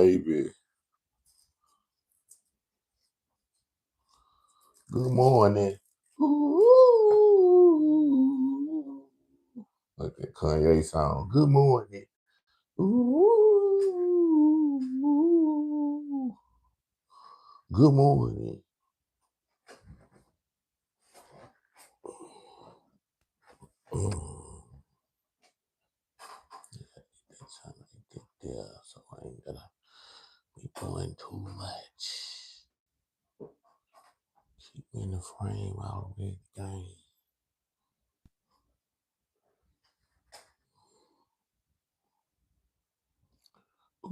baby. Good morning. Ooh. Like that Kanye song. Good morning. Ooh. Good morning. Trying to get there, so I ain't gonna be doing too much. Keep me in the frame all the way game.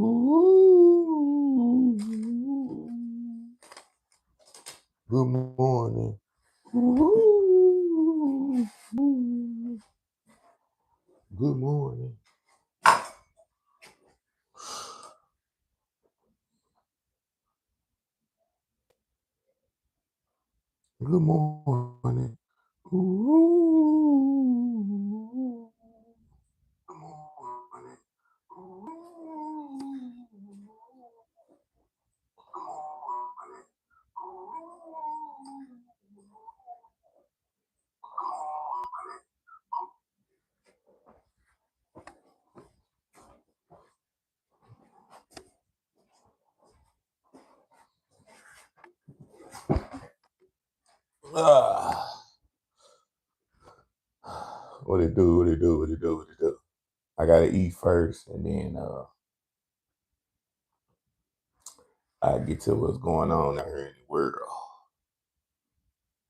Ooh. Good morning. Ooh. Good morning. Good morning. Ooh. Good morning. Ah. What it do? What it do? What it do? What it do? I gotta eat first, and then I get to what's going on out here in the world.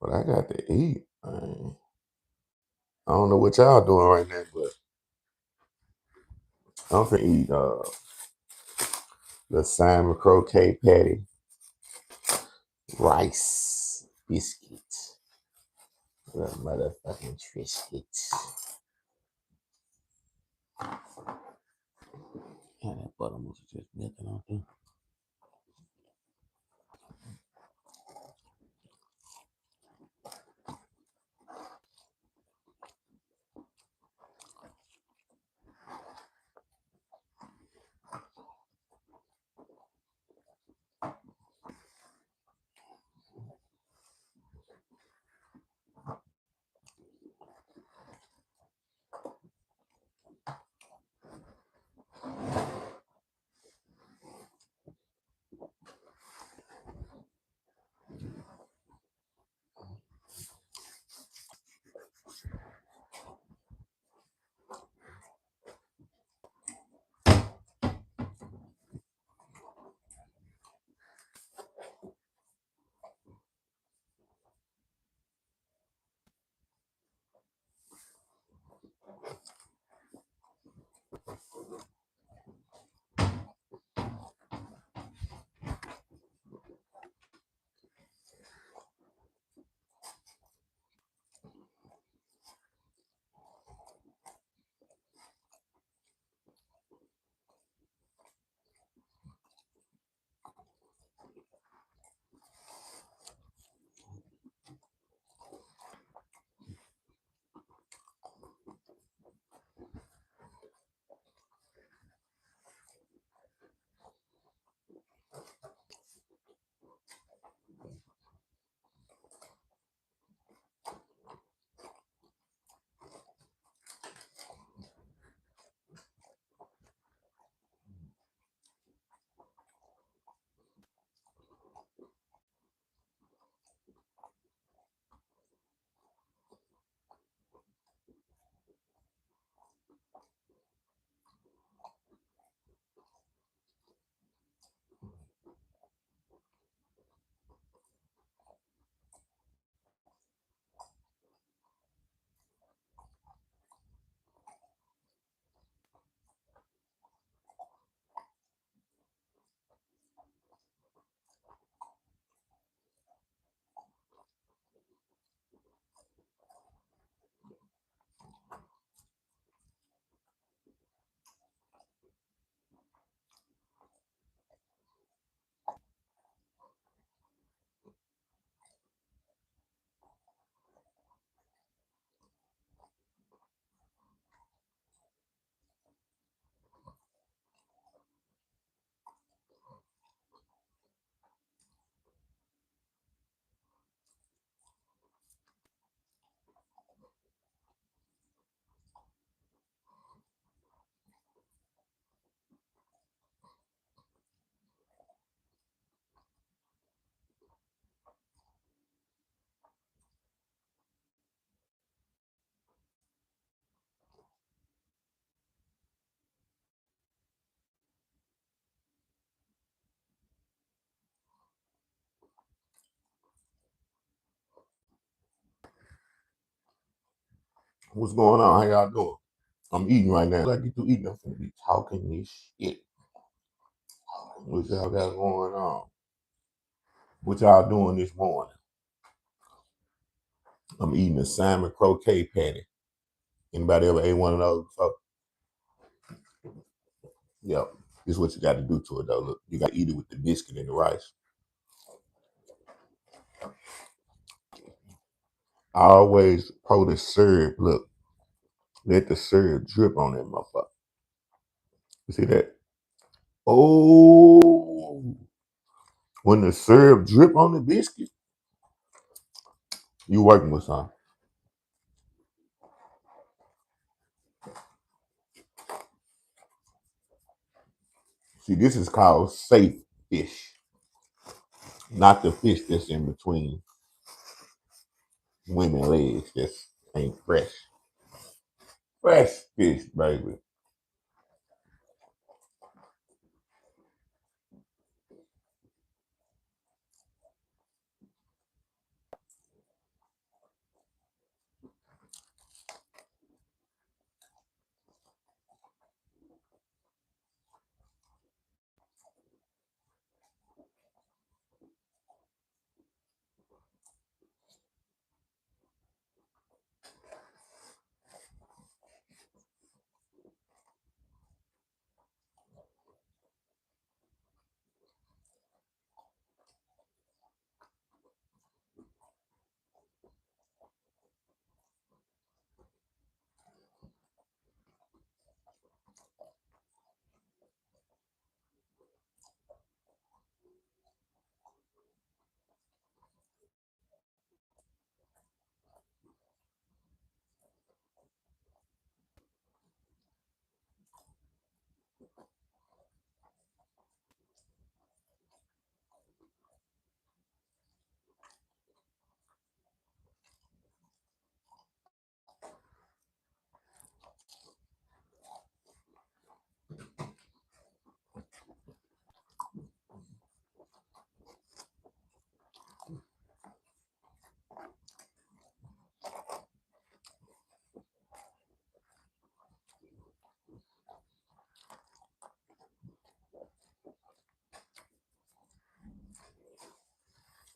But I got to eat. I don't know what y'all doing right now, but I'm finna eat the salmon croquet patty, rice, biscuits, the motherfucking Triscuits. Yeah, that butter was just milking on through. What's going on? How y'all doing? I'm eating right now. When I get to eating, I'm gonna be talking this shit. What y'all got going on? What y'all doing this morning? I'm eating a salmon croquet patty. Anybody ever ate one of those before? Yep. This is what you got to do to it though. Look, you got to eat it with the biscuit and the rice. I always pour the syrup. Look, let the syrup drip on that motherfucker. You see that? Oh, when the syrup drip on the biscuit, you working with something. See, this is called safe fish, not the fish that's in between women legs. That's ain't fresh. Fresh fish, baby.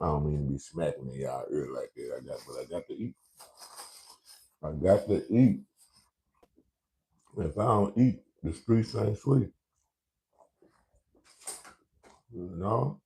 I don't mean to be smacking in y'all ear like that. I got to eat. I got to eat. If I don't eat, the streets ain't sweet. You know?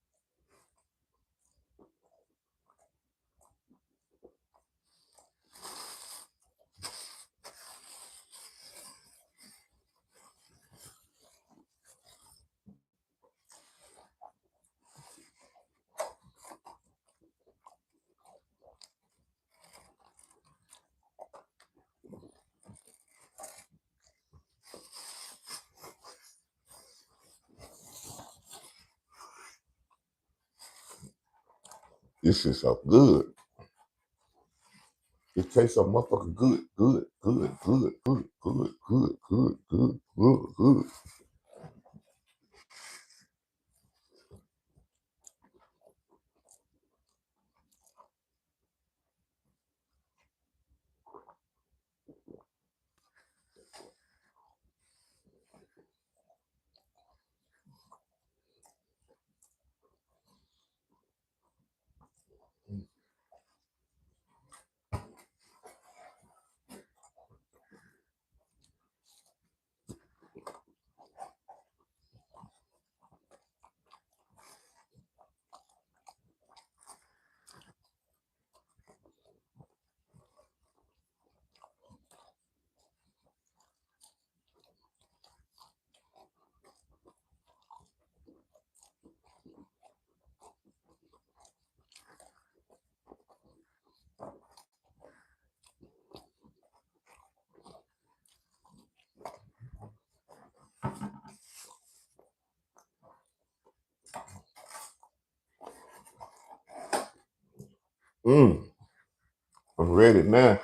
This shit so good. It tastes so motherfucking good, good, good, good, good, good, good, good, good, good, good. Mm, I'm ready now.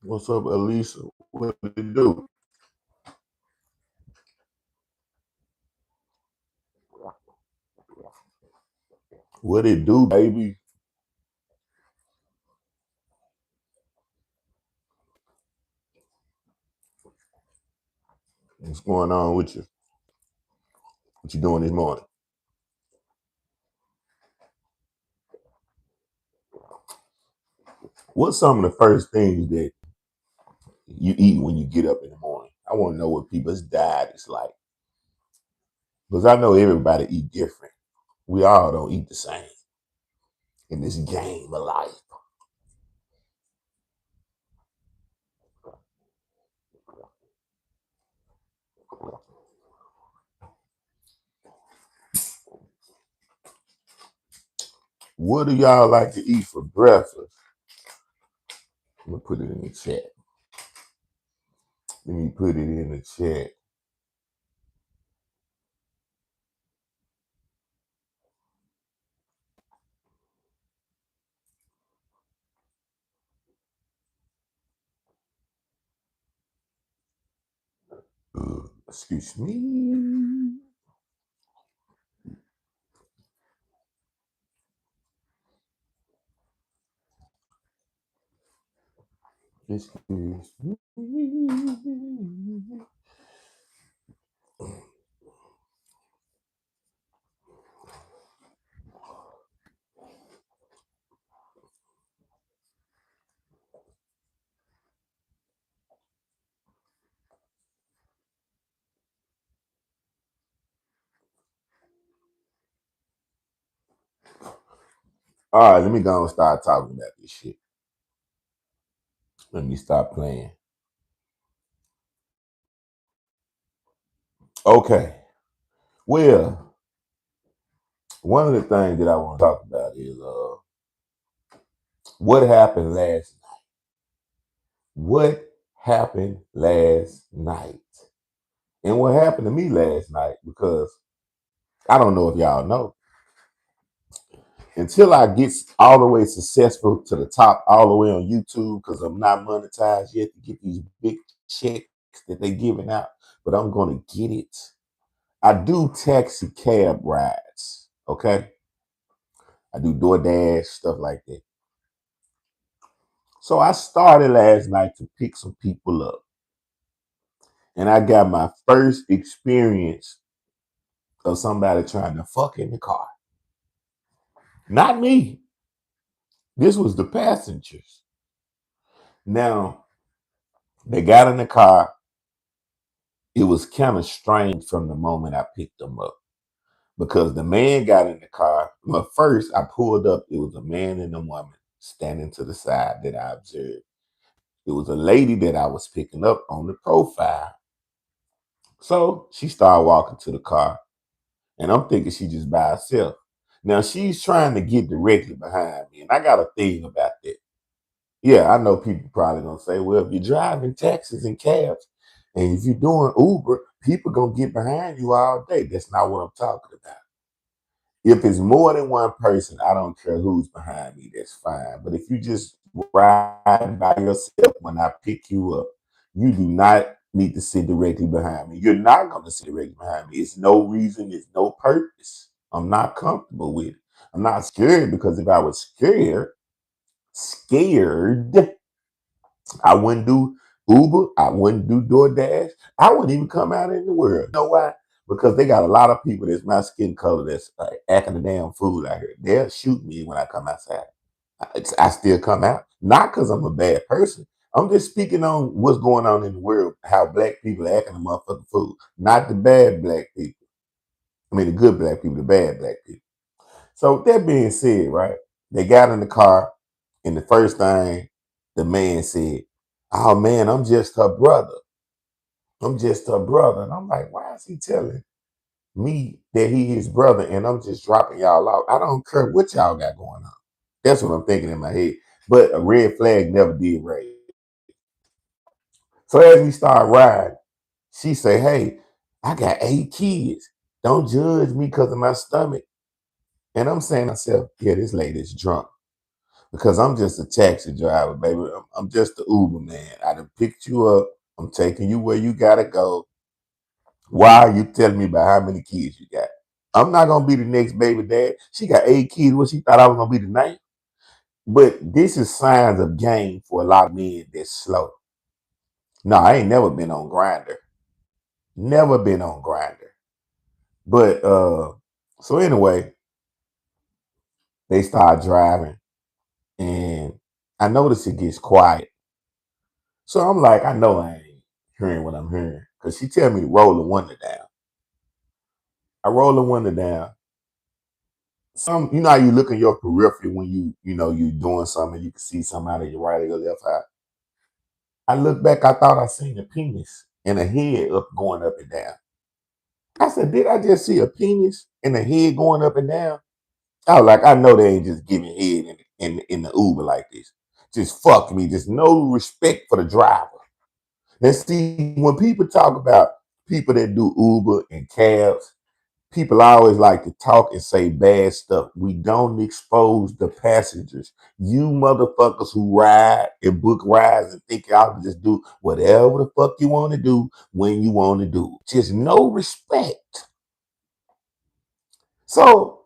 What's up, Elisa? What did it do? What it do, baby? What's going on with you? What you doing this morning? What's some of the first things that you eat when you get up in the morning? I want to know what people's diet is like because I know everybody eat different. We all don't eat the same in this game of life. What do y'all like to eat for breakfast? I'm gonna put it in the chat. Let me put it in the chat. Excuse me. Excuse me. All right, let me go and start talking about this shit. Let me stop playing. Okay. Well, one of the things that I want to talk about is what happened last night. What happened last night? And what happened to me last night, because I don't know if y'all know, until I get all the way successful to the top, all the way on YouTube, because I'm not monetized yet to get these big checks that they giving out, but I'm going to get it. I do taxi cab rides, okay? I do DoorDash, stuff like that. So I started last night to pick some people up. And I got my first experience of somebody trying to fuck in the car. Not me. This was the passengers. Now, they got in the car. It was kind of strange from the moment I picked them up because the man got in the car. Well, first I pulled up. It was a man and a woman standing to the side that I observed. It was a lady that I was picking up on the profile. So she started walking to the car, and I'm thinking she just by herself. Now she's trying to get directly behind me, and I got a thing about that. Yeah, I know people probably gonna say, well, if you're driving taxis and cabs, and if you're doing Uber, people gonna get behind you all day. That's not what I'm talking about. If it's more than one person, I don't care who's behind me. That's fine. But if you just ride by yourself when I pick you up, you do not need to sit directly behind me. You're not going to sit directly behind me. It's no reason. It's no purpose. I'm not comfortable with it. I'm not scared, because if I was scared, I wouldn't do Uber. I wouldn't do DoorDash. I wouldn't even come out in the world. You know why? Because they got a lot of people that's my skin color that's acting a damn fool out here. They'll shoot me when I come outside. I still come out. Not because I'm a bad person. I'm just speaking on what's going on in the world, how black people are acting a motherfucking fool. Not the bad black people. I mean, the good black people, the bad black people. So that being said, right, they got in the car, and the first thing the man said, "Oh man, I'm just her brother. I'm just her brother." And I'm like, why is he telling me that he his brother and I'm just dropping y'all out? I don't care what y'all got going on. That's what I'm thinking in my head. But a red flag never did raise. So as we start riding, she say, "Hey, I got 8 kids. Don't judge me because of my stomach." And I'm saying to myself, yeah, this lady's drunk. because I'm just a taxi driver, baby. I'm just the Uber man. I done picked you up. I'm taking you where you gotta go. Why are you telling me about how many kids you got? I'm not gonna be the next baby dad. She got 8 kids. What, she thought I was gonna be the ninth? But this is signs of game for a lot of men that's slow. No, I ain't never been on Grinder. Never been on Grinder. But so anyway, they start driving, and I notice it gets quiet. So I'm like, I know I ain't hearing what I'm hearing. Cause she tell me to roll the window down. I roll the window down. You know how you look in your periphery when you doing something, you can see something out of your right or your left eye. I look back, I thought I seen a penis and a head up going up and down. I said, did I just see a penis and a head going up and down? I was like, I know they ain't just giving head in the Uber like this. Just fuck me. Just no respect for the driver. And see, when people talk about people that do Uber and cabs, people always like to talk and say bad stuff. We don't expose the passengers. You motherfuckers who ride and book rides and think y'all can just do whatever the fuck you want to do when you want to do. Just no respect. So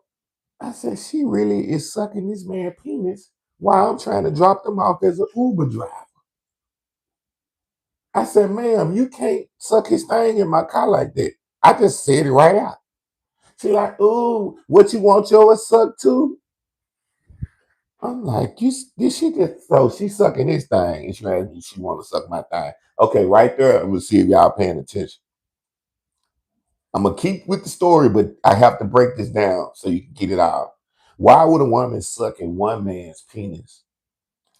I said, she really is sucking this man penis while I'm trying to drop them off as an Uber driver. I said, ma'am, you can't suck his thing in my car like that. I just said it right out. She like, ooh, what you want yours sucked too? I'm like, did she just, so she's sucking his thing and she want to suck my thing. Okay, right there, I'm gonna see if y'all paying attention. I'm gonna keep with the story, but I have to break this down so you can get it out. Why would a woman sucking one man's penis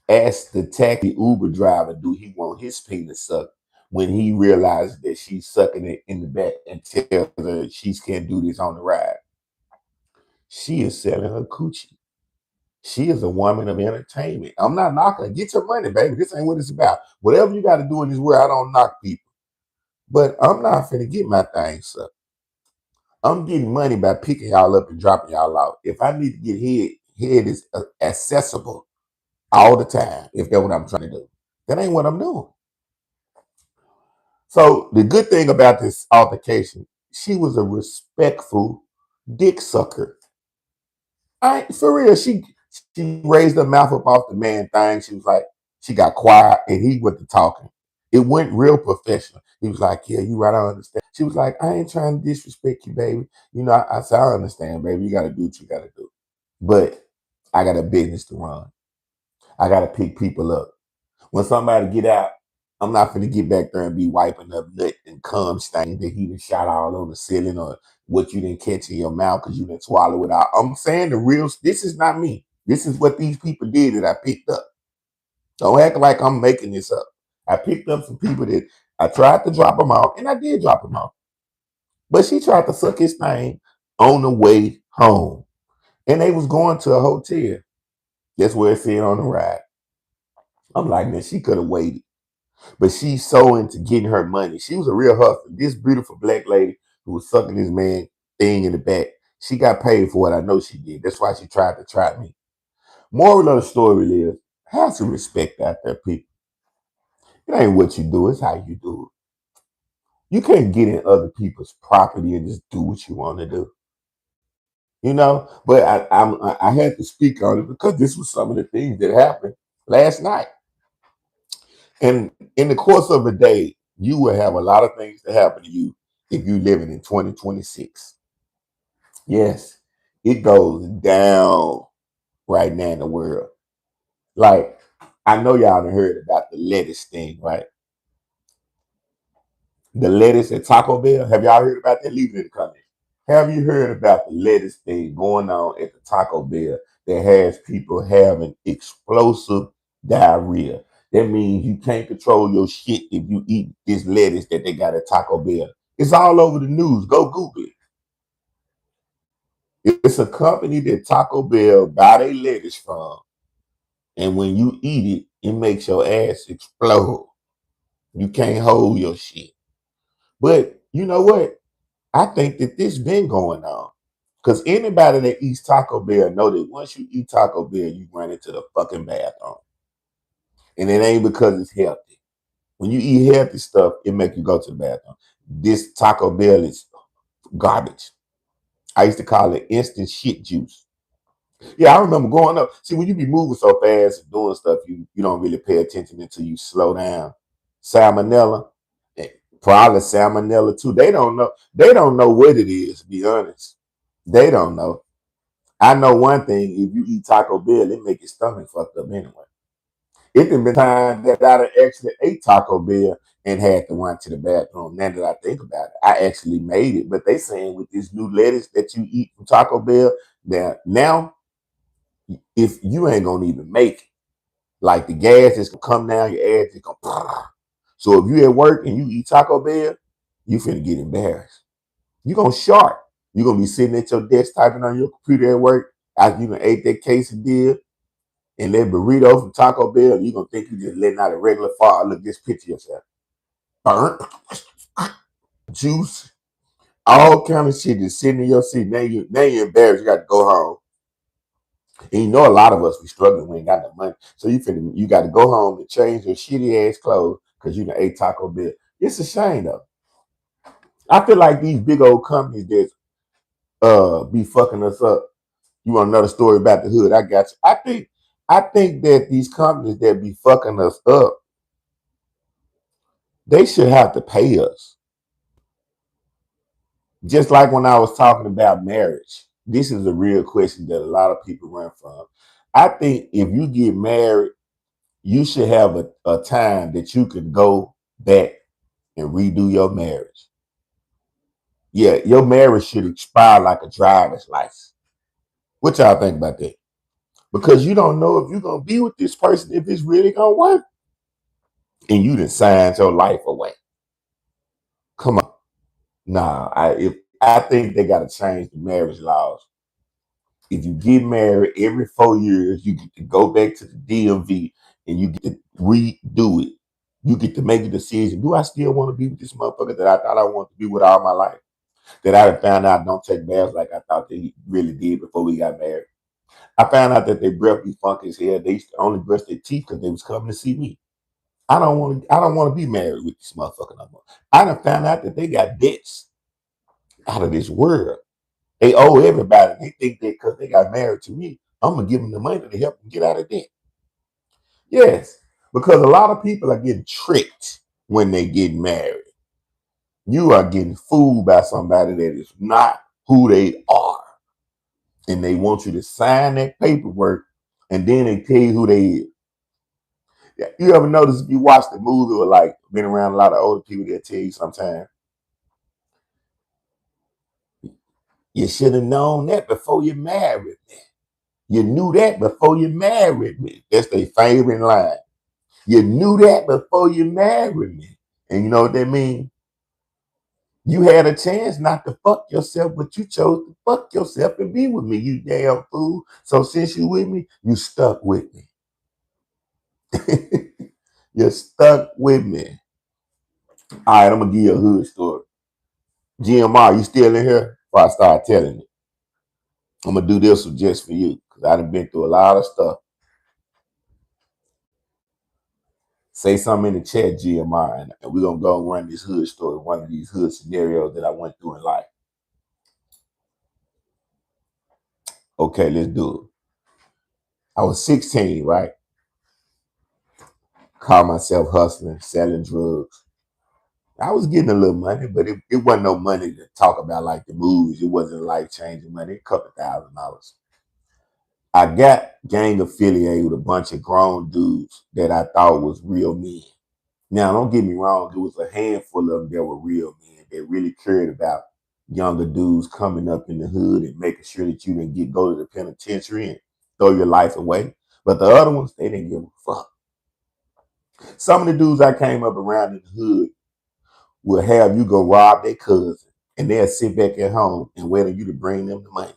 ask the taxi Uber driver, do he want his penis sucked when he realizes that she's sucking it in the back and tells her she can't do this on the ride? She is selling her coochie. She is a woman of entertainment. I'm not knocking her. Get your money, baby. This ain't what it's about. Whatever you got to do in this world, I don't knock people. But I'm not finna get my thing sucked. I'm getting money by picking y'all up and dropping y'all out. If I need to get head is accessible all the time, if that's what I'm trying to do. That ain't what I'm doing. So the good thing about this altercation, she was a respectful dick sucker. For real, she raised her mouth up off the man thing. She was like, she got quiet and he went to talking. It went real professional. He was like, yeah, you right, I understand. She was like, I ain't trying to disrespect you, baby. I said, I understand, baby. You gotta do what you gotta do. But I got a business to run. I gotta pick people up. When somebody get out, I'm not gonna get back there and be wiping up nut and cum stain that he done shot all on the ceiling or what you didn't catch in your mouth because you didn't swallow it out. I'm saying the real, this is not me. This is what these people did that I picked up. Don't act like I'm making this up. I picked up some people that I tried to drop them off, and I did drop them off. But she tried to suck his thing on the way home. And they was going to a hotel. That's where it said on the ride. I'm like, man, she could have waited. But she's so into getting her money. She was a real hustler. This beautiful black lady who was sucking this man thing in the back, she got paid for what I know she did. That's why she tried to trap me. Moral of the story is, have some respect out there, people. It ain't what you do, it's how you do it. You can't get in other people's property and just do what you want to do. But I had to speak on it because this was some of the things that happened last night. And in the course of a day, you will have a lot of things that happen to you if you living in 2026. Yes, it goes down right now in the world. Like, I know y'all done heard about the lettuce thing, right? The lettuce at Taco Bell. Have y'all heard about that? Leave it in the comments. Have you heard about the lettuce thing going on at the Taco Bell that has people having explosive diarrhea? That means you can't control your shit if you eat this lettuce that they got at Taco Bell. It's all over the news. Go Google it. It's a company that Taco Bell buy their lettuce from. And when you eat it, it makes your ass explode. You can't hold your shit. But you know what? I think that this been going on. Because anybody that eats Taco Bell know that once you eat Taco Bell, you run into the fucking bathroom. And it ain't because it's healthy. When you eat healthy stuff, it make you go to the bathroom. This Taco Bell is garbage. I used to call it instant shit juice. Yeah, I remember growing up. See, when you be moving so fast and doing stuff, you don't really pay attention until you slow down. Salmonella, eh, probably salmonella too. They don't know. They don't know what it is. To be honest, they don't know. I know one thing: if you eat Taco Bell, it make your stomach fucked up anyway. It done been time that I actually ate Taco Bell and had to run to the bathroom. Now that I think about it, I actually made it. But they saying with this new lettuce that you eat from Taco Bell, that now if you ain't gonna even make it, like the gas is gonna come down your ass, it's gonna. So if you at work and you eat Taco Bell, you finna get embarrassed. You gonna shart. You gonna be sitting at your desk typing on your computer at work after you done ate that quesadilla and that burrito from Taco Bell. You gonna think you just letting out a regular fart. Look, just picture yourself. Burnt, juice, all kind of shit just sitting in your seat. Now you embarrassed. You got to go home. And you know a lot of us we struggling. We ain't got no money, so you got to go home and change your shitty ass clothes because you done ate Taco Bell. It's a shame though. I feel like these big old companies that be fucking us up. You want another story about the hood? I got you. I think that these companies that be fucking us up, they should have to pay us. Just like when I was talking about marriage, this is a real question that a lot of people run from. I think if you get married, you should have a time that you can go back and redo your marriage. Yeah, your marriage should expire like a driver's license. What y'all think about that? Because you don't know if you're gonna be with this person if it's really gonna work, and you done signed your life away. Come on, nah. I think they gotta change the marriage laws. If you get married every 4 years, you get to go back to the DMV and you get to redo it. You get to make a decision. Do I still want to be with this motherfucker that I thought I wanted to be with all my life? That I found out don't take baths like I thought they really did before we got married. I found out that they breath be funky as hell. They used to only brush their teeth because they was coming to see me. I don't want to be married with this motherfucker no more. I done found out that they got debts out of this world. They owe everybody. They think that because they got married to me, I'm gonna give them the money to help them get out of debt. Yes, because a lot of people are getting tricked when they get married. You are getting fooled by somebody that is not who they are, and they want you to sign that paperwork, and then they tell you who they is. Yeah, you ever notice if you watch the movie or like been around a lot of older people that tell you sometimes you should have known that before you married me. You knew that before you married me. That's their favorite line. You knew that before you married me. And you know what that means? You had a chance not to fuck yourself, but you chose to fuck yourself and be with me, you damn fool. So since you with me, you stuck with me. You're stuck with me. All right, I'm gonna give you a hood story. GMR, you still in here? Before I start telling it, I'm gonna do this one just for you because I done been through a lot of stuff. Say something in the chat, GMR, and we're gonna go and run this hood story, one of these hood scenarios that I went through in life. Okay, let's do it. I was 16, right? Called myself hustling, selling drugs. I was getting a little money, but it wasn't no money to talk about like the movies. It wasn't life changing money, a couple $1,000s. I got gang affiliated with a bunch of grown dudes that I thought was real men. Now, don't get me wrong, there was a handful of them that were real men that really cared about younger dudes coming up in the hood and making sure that you didn't go to the penitentiary and throw your life away. But the other ones, they didn't give a fuck. Some of the dudes I came up around in the hood will have you go rob their cousin and they'll sit back at home and wait on you to bring them the money.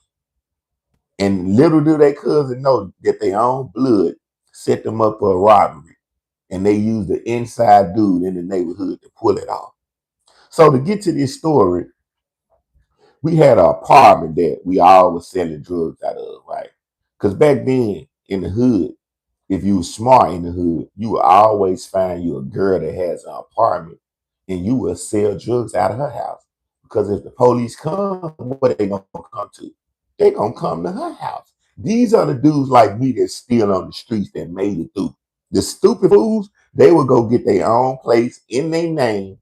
And little do their cousin know that their own blood set them up for a robbery and they use the inside dude in the neighborhood to pull it off. So to get to this story, we had an apartment that we all was selling drugs out of, right? Because back then in the hood, if you were smart in the hood, you will always find you a girl that has an apartment and you will sell drugs out of her house. Because if the police come, what they gonna come to? They gonna come to her house. These are the dudes like me that's still on the streets that made it through. The stupid fools, they will go get their own place in their name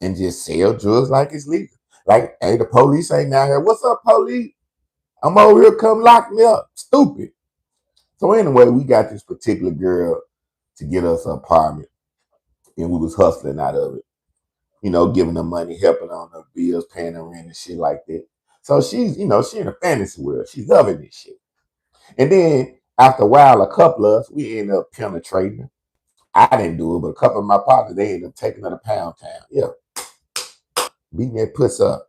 and just sell drugs like it's legal. Like, hey, the police ain't out here. What's up, police? I'm over here, come lock me up. Stupid. So anyway, we got this particular girl to get us an apartment, and we was hustling out of it. You know, giving her money, helping on her bills, paying her rent and shit like that. So she's, she in a fantasy world. She's loving this shit. And then after a while, a couple of us, we end up penetrating. I didn't do it, but a couple of my partners, they ended up taking her to Pound Town. Yeah, beating that puss up.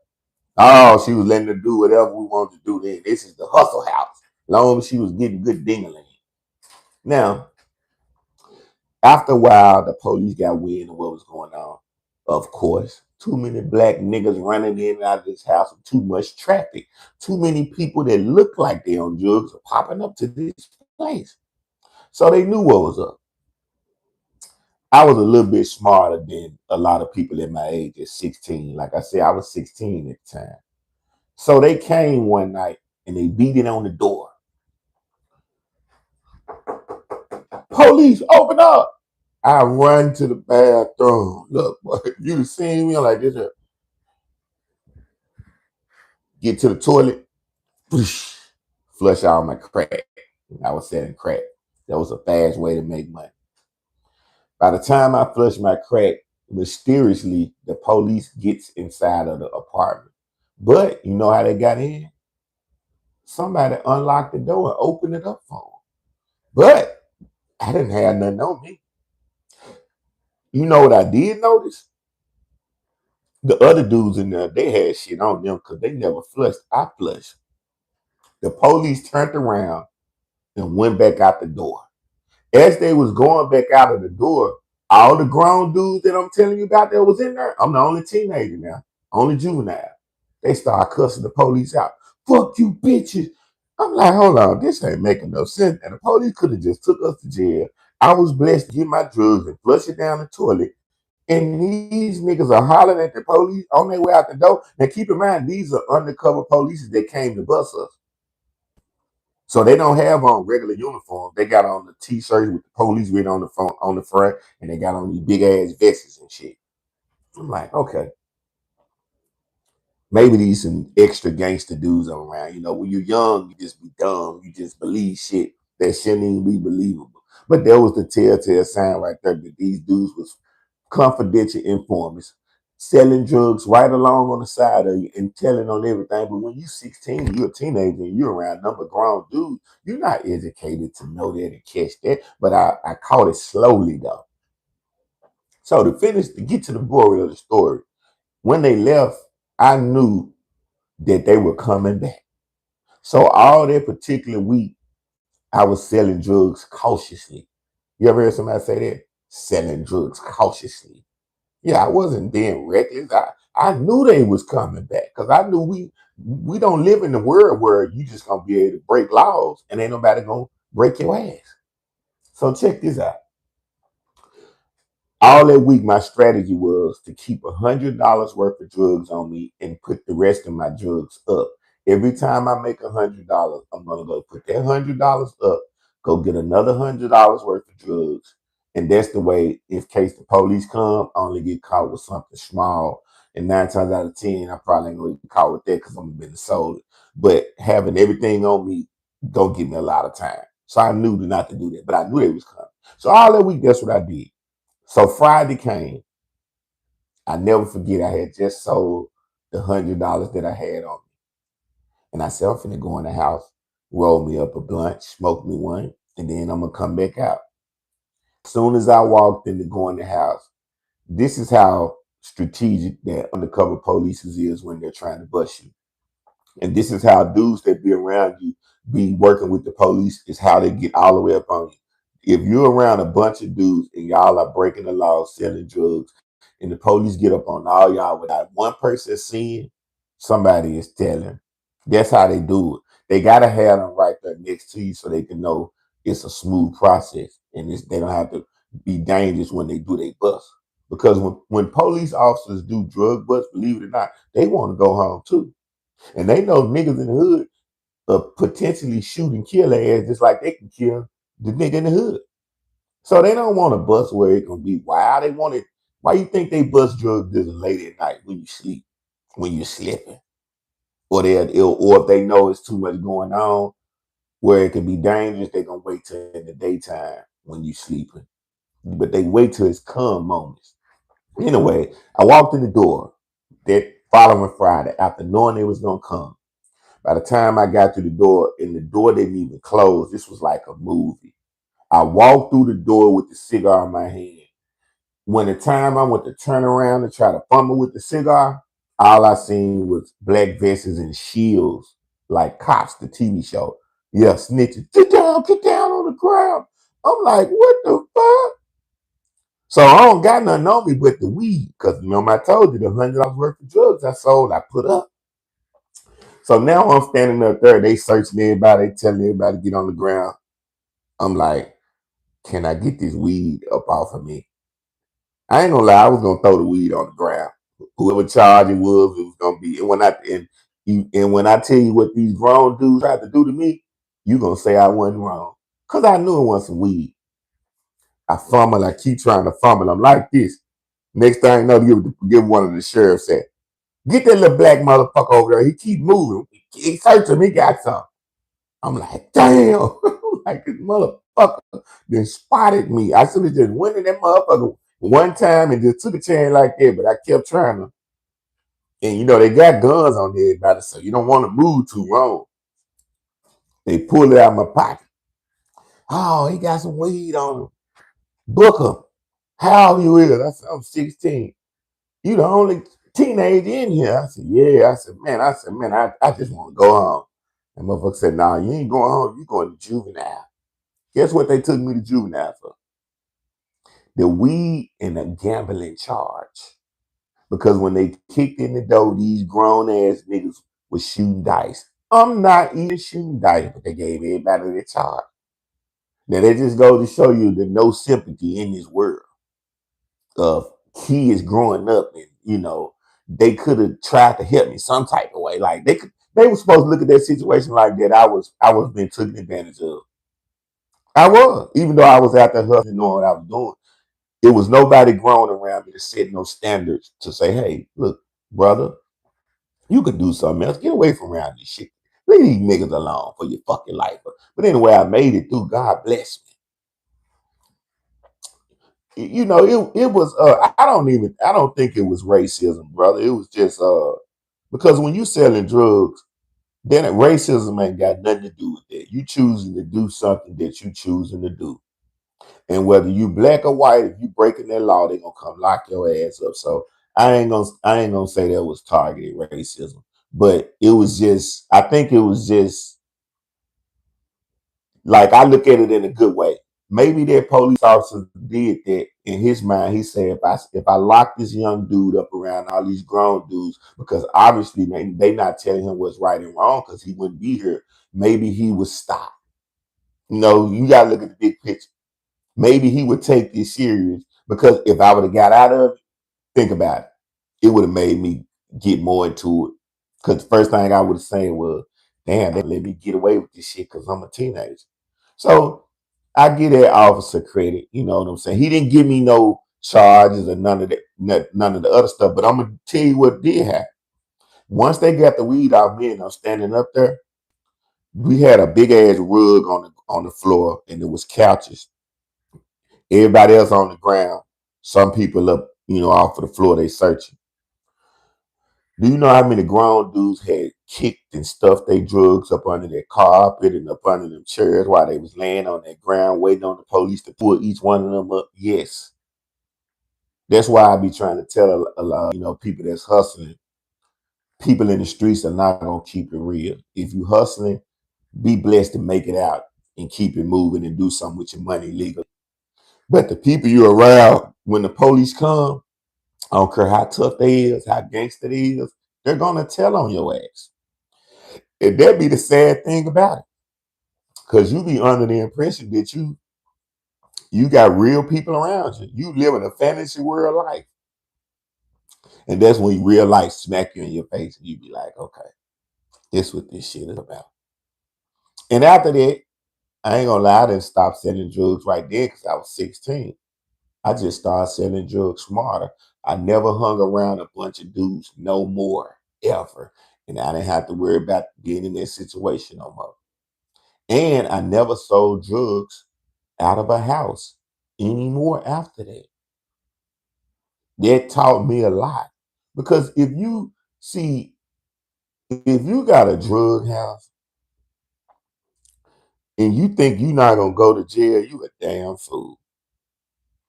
Oh, she was letting her do whatever we wanted to do then. This is the hustle house. Long as she was getting good dingling. Now, after a while, the police got wind of what was going on. Of course, too many black niggas running in and out of this house with too much traffic. Too many people that look like they on drugs are popping up to this place. So they knew what was up. I was a little bit smarter than a lot of people at my age at 16. Like I said, I was 16 at the time. So they came one night and they beat it on the door. Police, open up. I run to the bathroom. Look, boy, you seen me, I'm like this. Get to the toilet, flush out my crack. I was selling crack. That was a fast way to make money. By the time I flushed my crack, mysteriously, the police gets inside of the apartment. But you know how they got in? Somebody unlocked the door and opened it up for them. But I didn't have nothing on me. You know what I did notice? The other dudes in there, they had shit on them because they never flushed. I flushed. The police turned around and went back out the door. As they was going back out of the door, all the grown dudes that I'm telling you about that was in there, I'm the only teenager now, only juvenile. They start cussing the police out. Fuck you bitches. I'm like, hold on, this ain't making no sense. And the police could have just took us to jail. I was blessed to get my drugs and flush it down the toilet. And these niggas are hollering at the police on their way out the door. Now keep in mind, these are undercover police that came to bust us. So they don't have on regular uniforms. They got on the t-shirts with the police written on the front, and they got on these big ass vests and shit. I'm like, okay, maybe these some extra gangster dudes around. You know, when you're young, you just be dumb. You just believe shit that shouldn't even be believable. But there was the telltale sign right there that these dudes was confidential informants, selling drugs right along on the side of you and telling on everything. But when you're 16, you're a teenager and you're around a number of grown dudes, you're not educated to know that and catch that. But I caught it slowly though. So to get to the moral of the story, when they left, I knew that they were coming back. So all that particular week, I was selling drugs cautiously. You ever heard somebody say that? Selling drugs cautiously. Yeah, I wasn't being reckless. I knew they was coming back because I knew we don't live in the world where you just gonna be able to break laws and ain't nobody gonna break your ass. So check this out. All that week, my strategy was to keep $100 worth of drugs on me and put the rest of my drugs up. Every time I make $100, I'm gonna go put that $100 up, go get another $100 worth of drugs, and that's the way. In case the police come, I only get caught with something small, and 9 times out of 10, I probably ain't gonna get caught with that because I'm been sold. But having everything on me don't give me a lot of time, so I knew not to do that. But I knew they was coming. So all that week, that's what I did. So Friday came. I never forget I had just sold the $100 that I had on me. And I said, I'm finna go in the house, roll me up a blunt, smoke me one, and then I'm gonna come back out. As soon as I walked in to go in the house, this is how strategic that undercover police is when they're trying to bust you. And this is how dudes that be around you be working with the police is how they get all the way up on you. If you're around a bunch of dudes and y'all are breaking the law, selling drugs, and the police get up on all y'all without one person seeing, Somebody is telling. That's how they do it. They gotta have them right there next to you so they can know it's a smooth process and they don't have to be dangerous when they do their bust. Because when police officers do drug busts, believe it or not, they want to go home too. And they know niggas in the hood potentially shoot and kill their ass just like they can kill the nigga in the hood. So they don't want to bust where it can be wild. They want it. Why you think they bust drug dealers late at night when you sleep, when you're sleeping, or if they know it's too much going on where it can be dangerous, they gonna wait till in the daytime when you sleeping. But they wait till it's calm moments. Anyway, I walked in the door that following Friday after knowing it was gonna come. By the time I got to the door, and the door didn't even close, this was like a movie. I walked through the door with the cigar in my hand. When the time I went to turn around and try to fumble with the cigar, all I seen was black vests and shields, like Cops, the TV show. Yeah, snitching. Get down on the ground. I'm like, what the fuck? So I don't got nothing on me but the weed. Because remember I told you the $100 worth of drugs I sold, I put up. So now I'm standing up there, they searching everybody, they telling everybody to get on the ground. I'm like, can I get this weed up off of me? I ain't gonna lie, I was gonna throw the weed on the ground. Whoever charge it was gonna be. And when I tell you what these grown dudes tried to do to me, you gonna say I wasn't wrong. Cause I knew it was some weed. I fumble, I keep trying to fumble. I'm like this. Next thing I know, give one of the sheriffs said, get that little black motherfucker over there. He keep moving. He searching, he got something. I'm like, damn. Like this motherfucker then spotted me. I should have just went in that motherfucker one time and just took a chance like that, but I kept trying to. And they got guns on everybody, so you don't want to move too wrong. They pulled it out of my pocket. Oh, he got some weed on him. Book him. How old you is? I said, I'm 16. You the only teenager in here. I said, yeah. I said, man, I just want to go home. And motherfucker said, nah, you ain't going home. You going to juvenile. Guess what they took me to juvenile for? The weed and the gambling charge. Because when they kicked in the door, these grown ass niggas was shooting dice. I'm not even shooting dice, but they gave everybody their charge. Now that just goes to show you that no sympathy in this world of kids growing up, and they could have tried to help me some type of way. Like they were supposed to look at that situation like that. I was being taken advantage of. I was, even though I was out there hustling, knowing what I was doing. It was nobody growing around me to set no standards to say, hey, look, brother, you could do something else. Get away from around this shit. Leave these niggas alone for your fucking life. But anyway, I made it through. God bless me. It was I don't think it was racism, brother. It was just because when you selling drugs, then racism ain't got nothing to do with that. You choosing to do something that you choosing to do. And whether you black or white, if you breaking that law, they gonna come lock your ass up. So I ain't gonna say that was targeted racism, but it was just I think it was just like I look at it in a good way. Maybe that police officer did that in his mind. He said, if I lock this young dude up around all these grown dudes, because obviously they not telling him what's right and wrong, because he wouldn't be here. Maybe he would stop. You gotta look at the big picture. Maybe he would take this serious, because if I would have got out of it, think about it, it would have made me get more into it. Because the first thing I would have said was, damn, they let me get away with this shit because I'm a teenager. So I give that officer credit. You know what I'm saying? He didn't give me no charges or none of that, none of the other stuff. But I'm gonna tell you what did happen. Once they got the weed off me and I'm standing up there, we had a big ass rug on the floor, and there was couches. Everybody else on the ground. Some people up, off of the floor, they searching. Do you know how many grown dudes had kicked and stuffed their drugs up under their carpet and up under them chairs while they was laying on that ground waiting on the police to pull each one of them up? Yes. That's why I be trying to tell a lot, people that's hustling, people in the streets are not gonna keep it real. If you hustling, be blessed to make it out and keep it moving and do something with your money legally. But the people you're around when the police come, I don't care how tough they is, how gangster they is, They're gonna tell on your ass. And that be the sad thing about it. Cause you be under the impression that you got real people around you. You live in a fantasy world life. And that's when real life smack you in your face and you be like, okay, this what this shit is about. And after that, I ain't gonna lie, I didn't stop selling drugs right there because I was 16. I just started selling drugs smarter. I never hung around a bunch of dudes no more, ever. And I didn't have to worry about getting in that situation no more. And I never sold drugs out of a house anymore after that. That taught me a lot. Because if you got a drug house and you think you're not gonna go to jail, you a damn fool.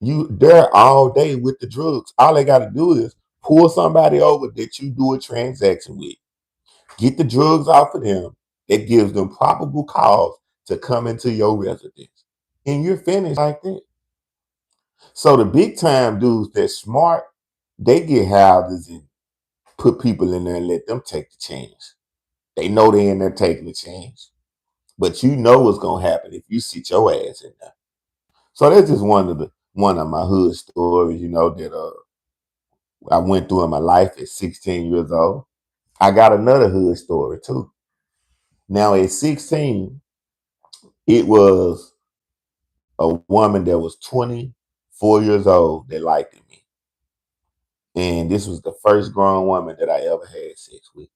They're all day with the drugs. All they gotta do is pull somebody over that you do a transaction with. Get the drugs off of them. It gives them probable cause to come into your residence. And you're finished like that. So the big time dudes that's smart, they get houses and put people in there and let them take the chance. They know they in there taking the chance. But you know what's gonna happen if you sit your ass in there. So that's just one of my hood stories, that I went through in my life at 16 years old. I got another hood story too. Now at 16, it was a woman that was 24 years old that liked me. And this was the first grown woman that I ever had sex with.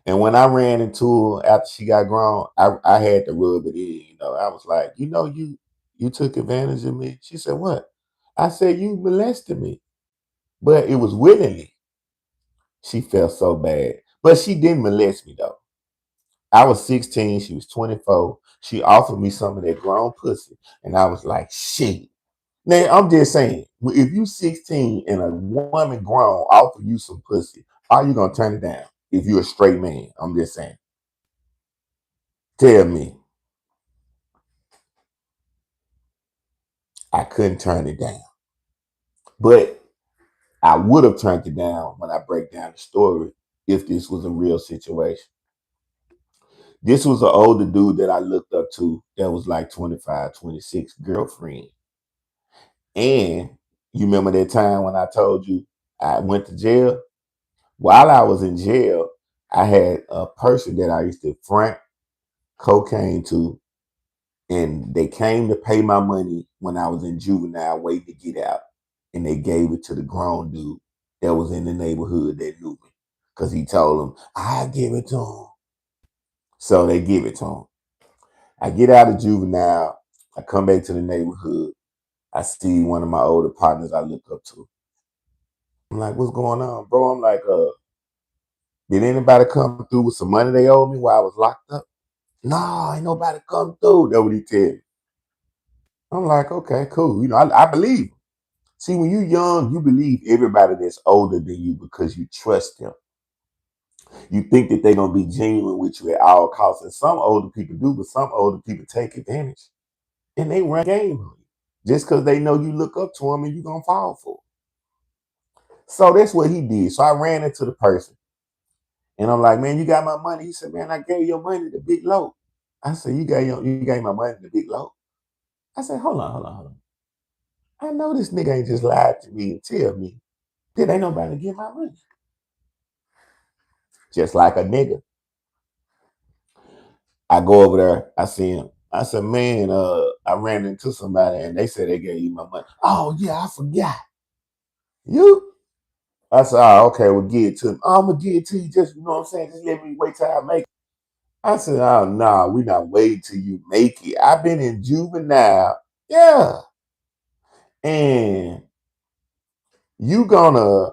And when I ran into her after she got grown, I had to rub it in. I was like, you took advantage of me. She said, what? I said, you molested me. But it was willingly. She felt so bad. But she didn't molest me though. I was 16, she was 24. She offered me some of that grown pussy. And I was like, shit. Now, I'm just saying, if you 16 and a woman grown offer you some pussy, are you going to turn it down if you're a straight man? I'm just saying. Tell me. I couldn't turn it down. But I would have turned it down when I break down the story if this was a real situation. This was an older dude that I looked up to that was like 25, 26, girlfriend. And you remember that time when I told you I went to jail? While I was in jail, I had a person that I used to front cocaine to, and they came to pay my money when I was in juvenile waiting to get out. And they gave it to the grown dude that was in the neighborhood that knew me. Because he told them, I'll give it to him. So they give it to him. I get out of juvenile. I come back to the neighborhood. I see one of my older partners I look up to. I'm like, what's going on, bro? I'm like, did anybody come through with some money they owed me while I was locked up? No, ain't nobody come through. That's what he tell me. I'm like, okay, cool. I believe him. See, when you're young, you believe everybody that's older than you because you trust them. You think that they're going to be genuine with you at all costs. And some older people do, but some older people take advantage. And they run game on you. Just because they know you look up to them and you're going to fall for it. So that's what he did. So I ran into the person. And I'm like, man, you got my money? He said, man, I gave your money to Big Low. I said, you gave my money to Big Low? I said, hold on. I know this nigga ain't just lied to me and tell me that ain't nobody get my money. Just like a nigga. I go over there, I see him. I said, man, I ran into somebody and they said they gave you my money. Oh, yeah, I forgot. You? I said, oh, okay, well, give it to him. Oh, I'm going to give it to you. Just, you know what I'm saying? Just let me wait till I make it. I said, oh, nah, we not waiting till you make it. I've been in juvenile. Yeah. And you gonna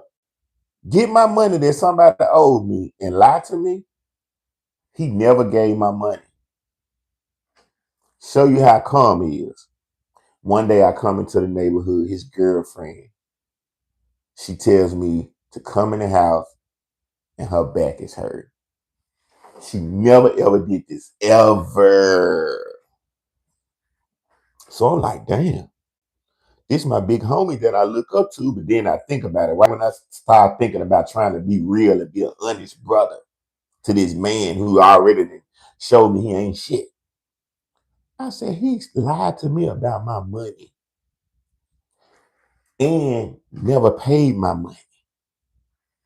get my money that somebody owed me and lie to me? He never gave my money. Show you how calm he is. One day I come into the neighborhood, his girlfriend, she tells me to come in the house and her back is hurt. She never ever did this, ever. So I'm like, damn. This my big homie that I look up to, but then I think about it. Right when I start thinking about trying to be real and be an honest brother to this man who already showed me he ain't shit. I said, he lied to me about my money and never paid my money.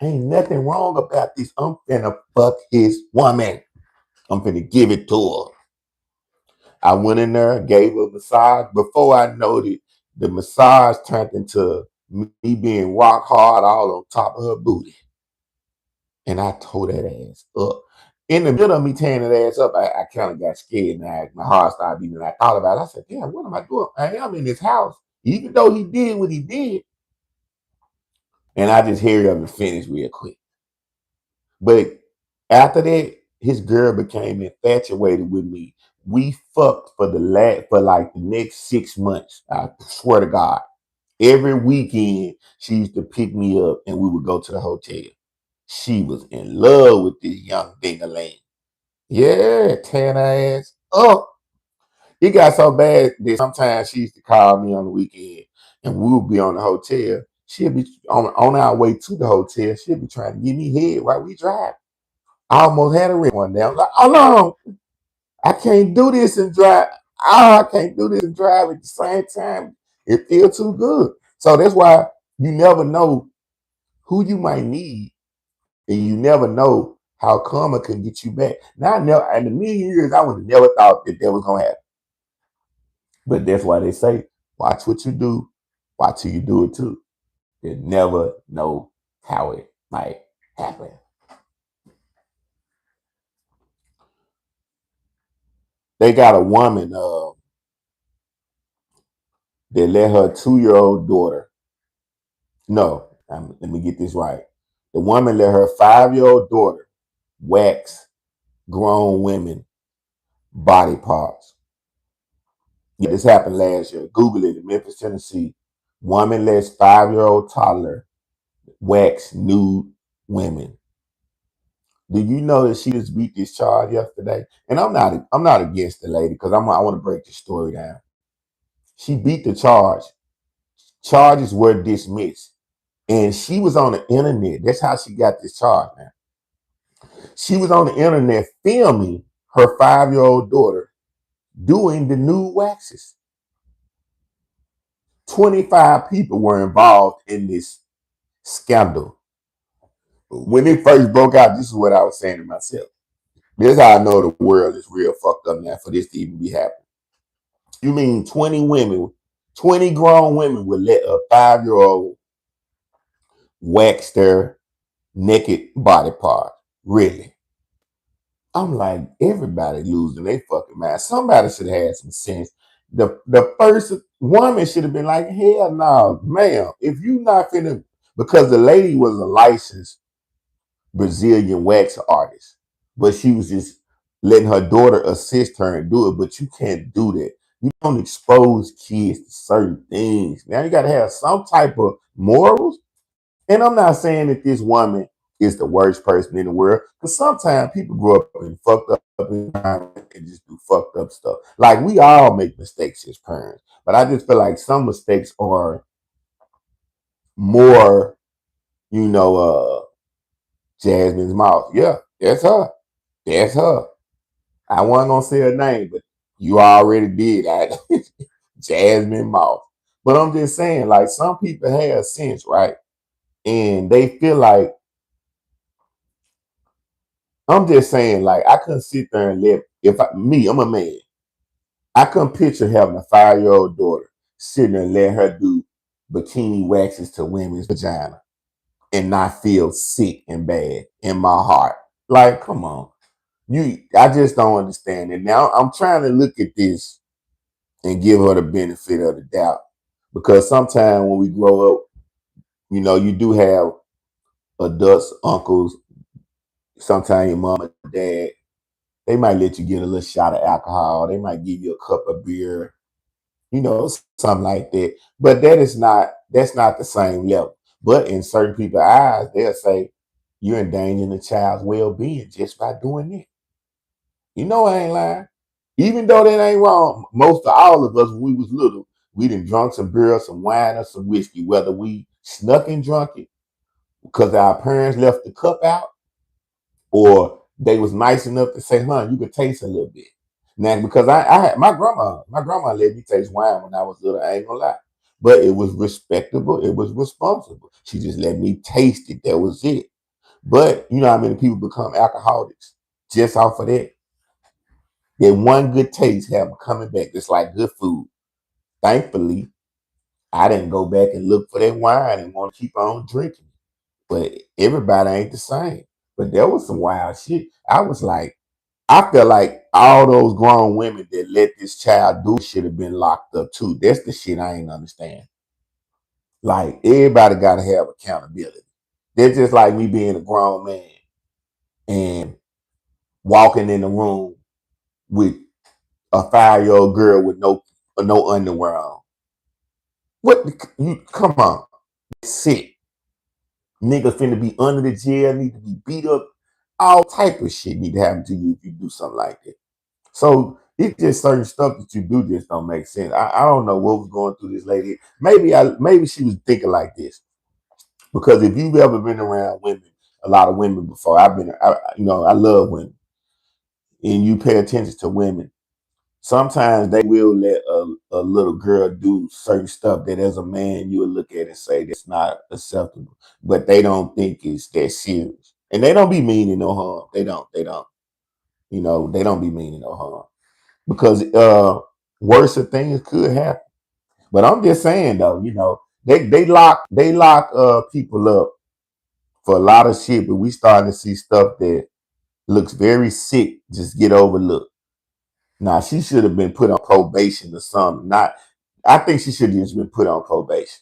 Ain't nothing wrong about this. I'm finna fuck his woman. I'm finna give it to her. I went in there, gave her a massage. Before I noted, the massage turned into me being rock hard all on top of her booty. And I tore that ass up. In the middle of me tearing that ass up, I kind of got scared and my heart started beating. And I thought about it. I said, damn, what am I doing? I am in his house. Even though he did what he did. And I just hurried up and finished real quick. But after that, his girl became infatuated with me. We fucked for like the next 6 months. I swear to God. Every weekend, she used to pick me up and we would go to the hotel. She was in love with this young ding-a-ling. Yeah, tearing her ass up. It got so bad that sometimes she used to call me on the weekend and we would be on the hotel. She'd be on our way to the hotel. She'd be trying to give me head while we drive. I almost had a red one day. I was like, oh no, I can't do this and drive. I can't do this and drive at the same time. It feels too good. So that's why you never know who you might need, and you never know how karma can get you back. Now, in a million years, I would have never thought that was gonna happen. But that's why they say, watch what you do, watch who you do it to. You never know how it might happen. They got a woman that let her 2-year-old daughter. No, let me get this right. The woman let her 5-year-old daughter wax grown women body parts. Yeah, this happened last year. Google it in Memphis, Tennessee. Woman lets 5-year-old toddler wax nude women. Do you know that she just beat this charge yesterday? And I'm not against the lady because I want to break the story down. She beat the charge. Charges were dismissed. And she was on the internet. That's how she got this charge now. She was on the internet filming her 5-year-old daughter doing the nude waxes. 25 people were involved in this scandal. When it first broke out, this is what I was saying to myself. This is how I know the world is real fucked up now for this to even be happening. You mean 20 women, 20 grown women would let a 5-year-old wax their naked body part? Really? I'm like, everybody losing their fucking mind. Somebody should have had some sense. The first woman should have been like, hell no, ma'am. If you not finna, because the lady was a licensed Brazilian wax artist, but she was just letting her daughter assist her and do it. But you can't do that. You don't expose kids to certain things. Now you got to have some type of morals. And I'm not saying that this woman is the worst person in the world, because sometimes people grow up and fucked up environment and just do fucked up stuff. Like we all make mistakes as parents, but I just feel like some mistakes are more, you know, Jasmine's mouth. Yeah, that's her. That's her. I wasn't gonna say her name, but you already did. Jasmine mouth. But I'm just saying, like some people have sense, right? And they feel like I'm just saying, like I couldn't sit there and let I'm a man. I couldn't picture having a 5-year-old daughter sitting there and let her do bikini waxes to women's vagina and not feel sick and bad in my heart. Like, come on. I just don't understand it. Now I'm trying to look at this and give her the benefit of the doubt. Because sometimes when we grow up, you do have adults, uncles, sometimes your mom and dad, they might let you get a little shot of alcohol. They might give you a cup of beer, something like that. But that's not the same level. But in certain people's eyes, they'll say you're endangering the child's well-being just by doing that. I ain't lying. Even though that ain't wrong, most of all of us when we was little, We done drunk some beer, some wine, or some whiskey, whether we snuck and drunk it because our parents left the cup out, or they was nice enough to say, "Huh, you could taste a little bit." Now, because I had my grandma let me taste wine when I was little. I ain't gonna lie, but it was respectable. It was responsible. She just let me taste it. That was it. But you know how many people become alcoholics just off of that? That one good taste have them coming back. Just like good food. Thankfully, I didn't go back and look for that wine and want to keep on drinking. But everybody ain't the same. But there was some wild shit. I was like, I feel like all those grown women that let this child do should have been locked up too. That's the shit I ain't understand. Like everybody gotta have accountability. That's just like me being a grown man and walking in the room with a 5-year old girl with no underwear on. What you come on. Sick. Niggas finna be under the jail, need to be beat up. All type of shit need to happen to you if you do something like that. So it's just certain stuff that you do just don't make sense. I don't know what was going through this lady. Maybe she was thinking like this. Because if you've ever been around women, a lot of women before, I love women, and you pay attention to women. Sometimes they will let a little girl do certain stuff that as a man you will look at and say that's not acceptable, but they don't think it's that serious, and they don't be meaning no harm. They don't. They don't be meaning no harm because worse things could happen. But I'm just saying though, they lock people up for a lot of shit, but we starting to see stuff that looks very sick just get overlooked. Now she should have been put on probation or something. Not, I think she should have just been put on probation.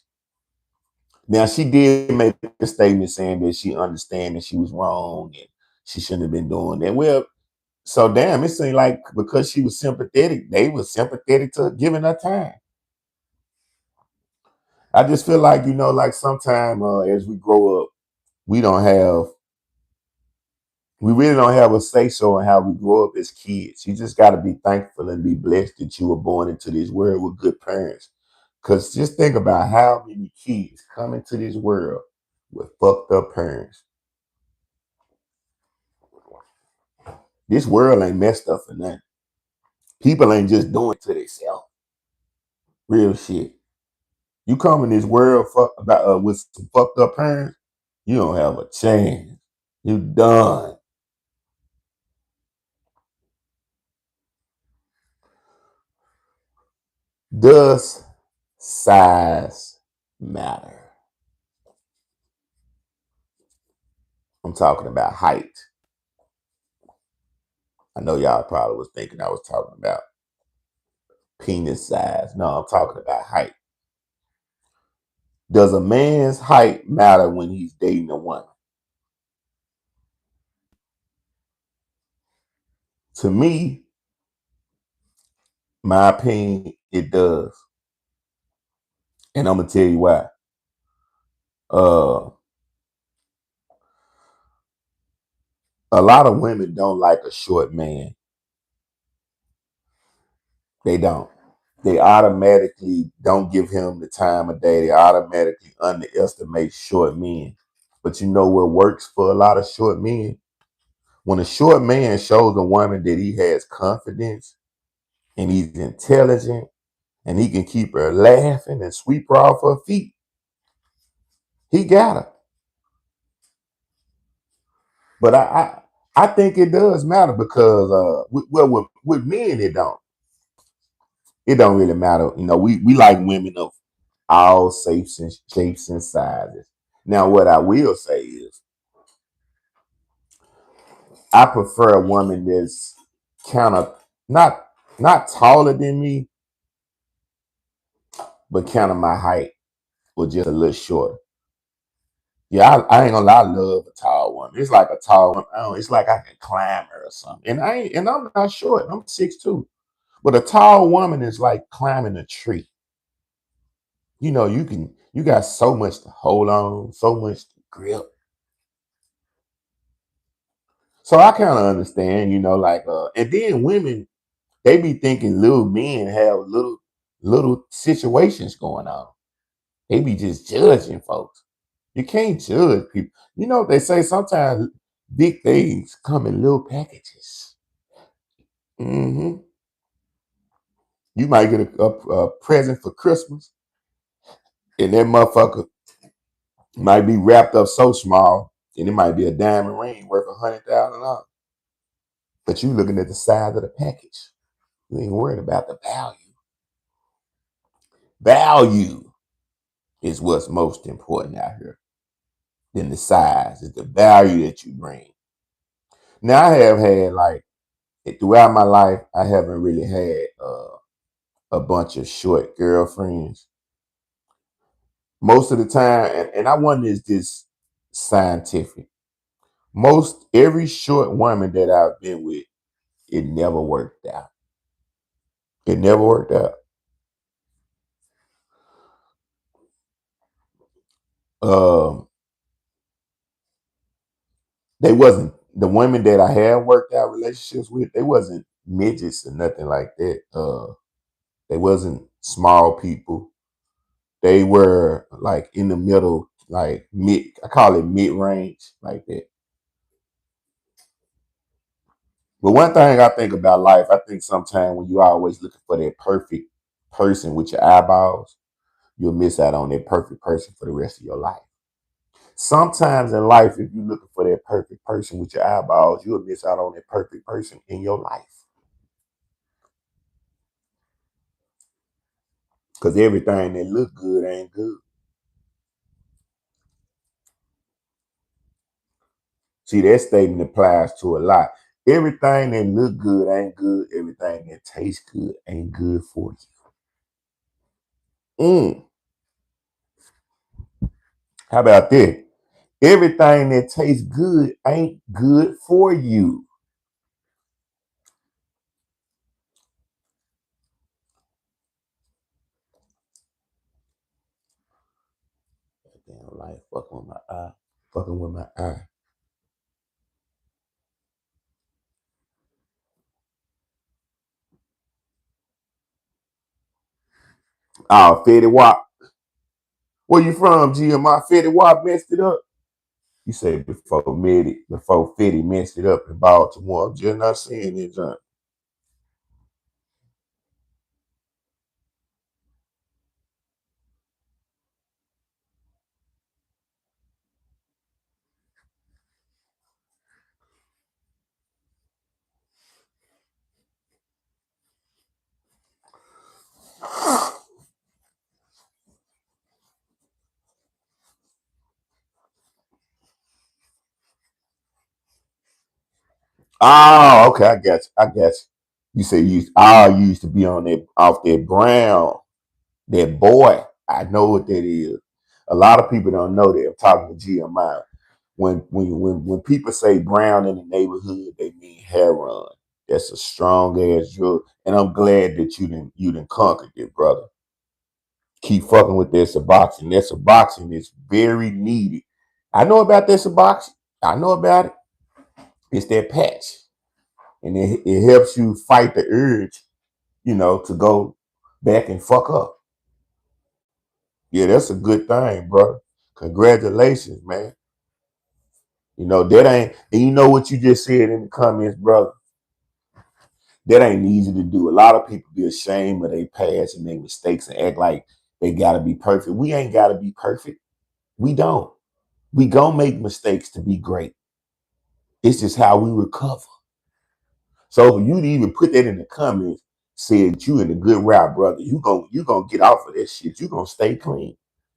Now she did make a statement saying that she understands that she was wrong and she shouldn't have been doing that. Well, so damn, it seemed like because she was sympathetic, they were sympathetic to giving her time. I just feel like like sometimes as we grow up, we don't have we really don't have a say so in how we grow up as kids. You just got to be thankful and be blessed that you were born into this world with good parents. Because just think about how many kids come into this world with fucked up parents. This world ain't messed up for nothing. People ain't just doing it to themselves. Real shit. You come in this world with some fucked up parents, you don't have a chance. You done. Does size matter? I'm talking about height. I know y'all probably was thinking I was talking about penis size. No, I'm talking about height. Does a man's height matter when he's dating a woman? To me, my opinion, it does. And I'm gonna tell you why. Uh, a lot of women don't like a short man. They don't. They automatically don't give him the time of day. They automatically underestimate short men. But you know what works for a lot of short men? When a short man shows a woman that he has confidence and he's intelligent and he can keep her laughing and sweep her off her feet, he got her. But I think it does matter because with men it don't really matter. We like women of all shapes and sizes. Now, what I will say is, I prefer a woman that's kind of not not taller than me, but kind of my height or just a little shorter. Yeah, I ain't gonna lie, I love a tall woman. It's like a tall one. I don't, it's like I can climb her or something. And I'm not short. I'm 6'2". But a tall woman is like climbing a tree. You got so much to hold on, so much to grip. So I kind of understand, and then women, they be thinking little men have little. little situations going on. They be just judging folks. You can't judge people. You know, they say sometimes big things come in little packages. Hmm. You might get a present for Christmas, and that motherfucker might be wrapped up so small, and it might be a diamond ring worth $100,000. But you looking at the size of the package. You ain't worried about the value. Value is what's most important out here than the size. It's the value that you bring. Now I have had like throughout my life, I haven't really had a bunch of short girlfriends. Most of the time, and I wonder is this scientific? Most every short woman that I've been with, it never worked out. It never worked out. Um, they wasn't the women that I had worked out relationships with. They wasn't midgets or nothing like that. They wasn't small people. They were like in the middle, like mid. I call it mid range, like that. But one thing I think about life, I think sometimes when you always looking for that perfect person with your eyeballs, you'll miss out on that perfect person for the rest of your life. Sometimes in life, if you're looking for that perfect person with your eyeballs, you'll miss out on that perfect person in your life. Because everything that look good ain't good. See, that statement applies to a lot. Everything that look good ain't good. Everything that tastes good ain't good for you. How about that? Everything that tastes good ain't good for you. Damn life fucking with my eye. Fucking with my eye. Oh, Fetty Wap. Where you from, GMI? Fetty Wap messed it up. You said before Fetty messed it up in Baltimore. I'm just not saying it, John. Oh, okay, I got you. I got you. You said you used to be on that off that brown, that boy. I know what that is. A lot of people don't know that. I'm talking to GMI. When people say brown in the neighborhood, they mean heroin. That's a strong ass drug, and I'm glad that you didn't conquer it, brother. Keep fucking with that Suboxone. That Suboxone is very needed. I know about that Suboxone. I know about it. It's that patch, and it helps you fight the urge, to go back and fuck up. Yeah, that's a good thing, brother. Congratulations, man. That ain't, and you know what you just said in the comments, brother? That ain't easy to do. A lot of people be ashamed of their past and their mistakes and act like they gotta be perfect. We ain't gotta be perfect. We don't. We gonna make mistakes to be great. It's just how we recover. So for you to even put that in the comments, said you in a good route, brother. You gonna get off of that shit. You gonna stay clean.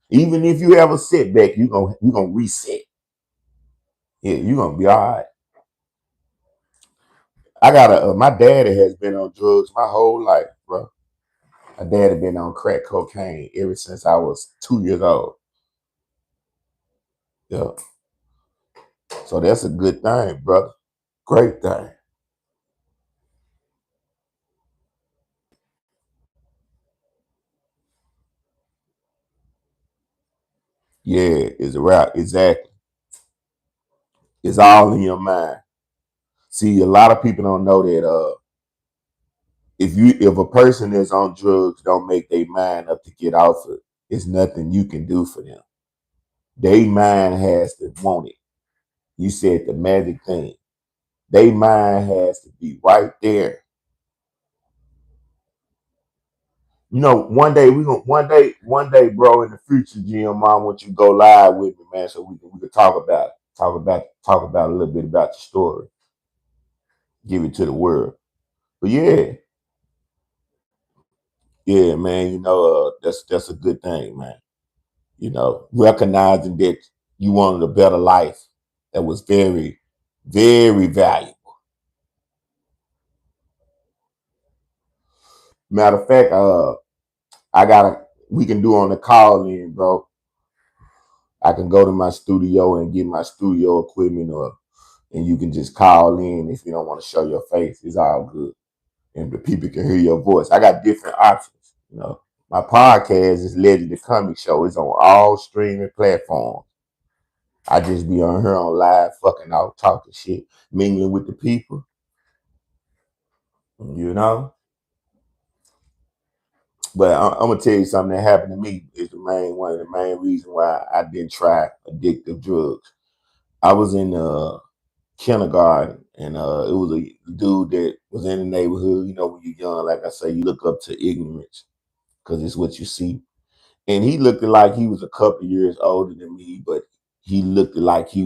Even if you have a setback, you gonna reset. Yeah, you gonna be all right. I got my daddy has been on drugs my whole life, bro. My dad had been on crack cocaine ever since I was 2 years old. Yeah. So that's a good thing, brother. Great thing. Yeah, it's a wrap. Exactly. It's all in your mind. See, a lot of people don't know that if a person is on drugs don't make their mind up to get off it, it's nothing you can do for them. Their mind has to want it. You said the magic thing. Their mind has to be right there. You know, one day, bro, in the future, Jim, I want you to go live with me, man, so we can talk about it. Talk about a little bit about your story. Give it to the world. But yeah, yeah, man, that's a good thing, man. Recognizing that you wanted a better life that was very, very valuable. Matter of fact, I gotta we can do on the call in, bro. I can go to my studio and get my studio equipment or and you can just call in if you don't want to show your face. It's all good. And the people can hear your voice. I got different options. My podcast is Legend the Comic Show. It's on all streaming platforms. I just be on here on live fucking out talking shit, mingling with the people, you know. But I'm gonna tell you something that happened to me is one of the main reasons why I didn't try addictive drugs. I was in kindergarten and it was a dude that was in the neighborhood. You know, when you're young, like I say, you look up to ignorance because it's what you see. And he looked like he was a couple of years older than me, but he looked like he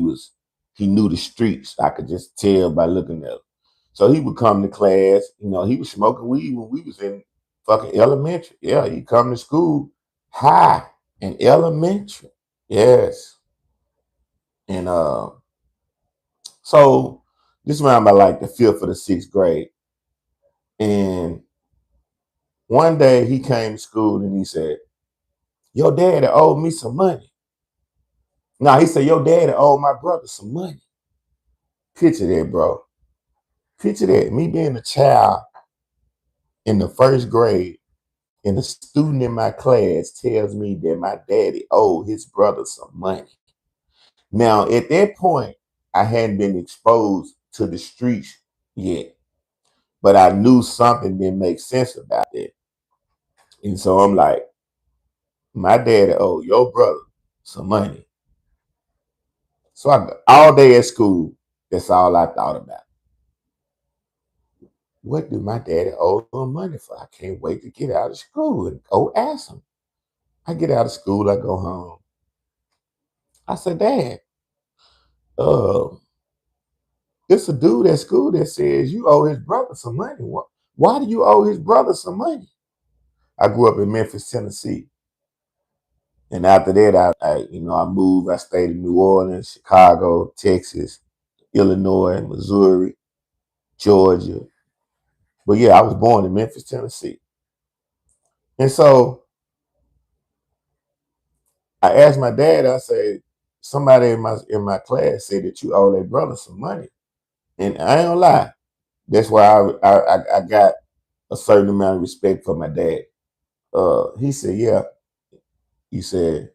knew the streets. I could just tell by looking at him. So he would come to class. He was smoking weed when we was in fucking elementary. Yeah, he come to school high in elementary. Yes. And so this around by like the fifth or the sixth grade. And one day he came to school and he said, "Your daddy owed me some money." No, he said, "Your daddy owed my brother some money." Picture that, bro. Picture that. Me being a child in the first grade and a student in my class tells me that my daddy owed his brother some money. Now, at that point, I hadn't been exposed to the streets yet, but I knew something didn't make sense about that. And so I'm like, my daddy owed your brother some money. So all day at school, that's all I thought about. What do my daddy owe him money for? I can't wait to get out of school and go ask him. I get out of school, I go home. I said, "Dad, uh, it's a dude at school that says you owe his brother some money. Why do you owe his brother some money?" I grew up in Memphis, Tennessee. And after that, I moved. I stayed in New Orleans, Chicago, Texas, Illinois, Missouri, Georgia. But yeah, I was born in Memphis, Tennessee. And so I asked my dad, I said, somebody in my class said that you owe their brother some money. And I ain't gonna lie. That's why I got a certain amount of respect for my dad. He said, "Yeah." He said,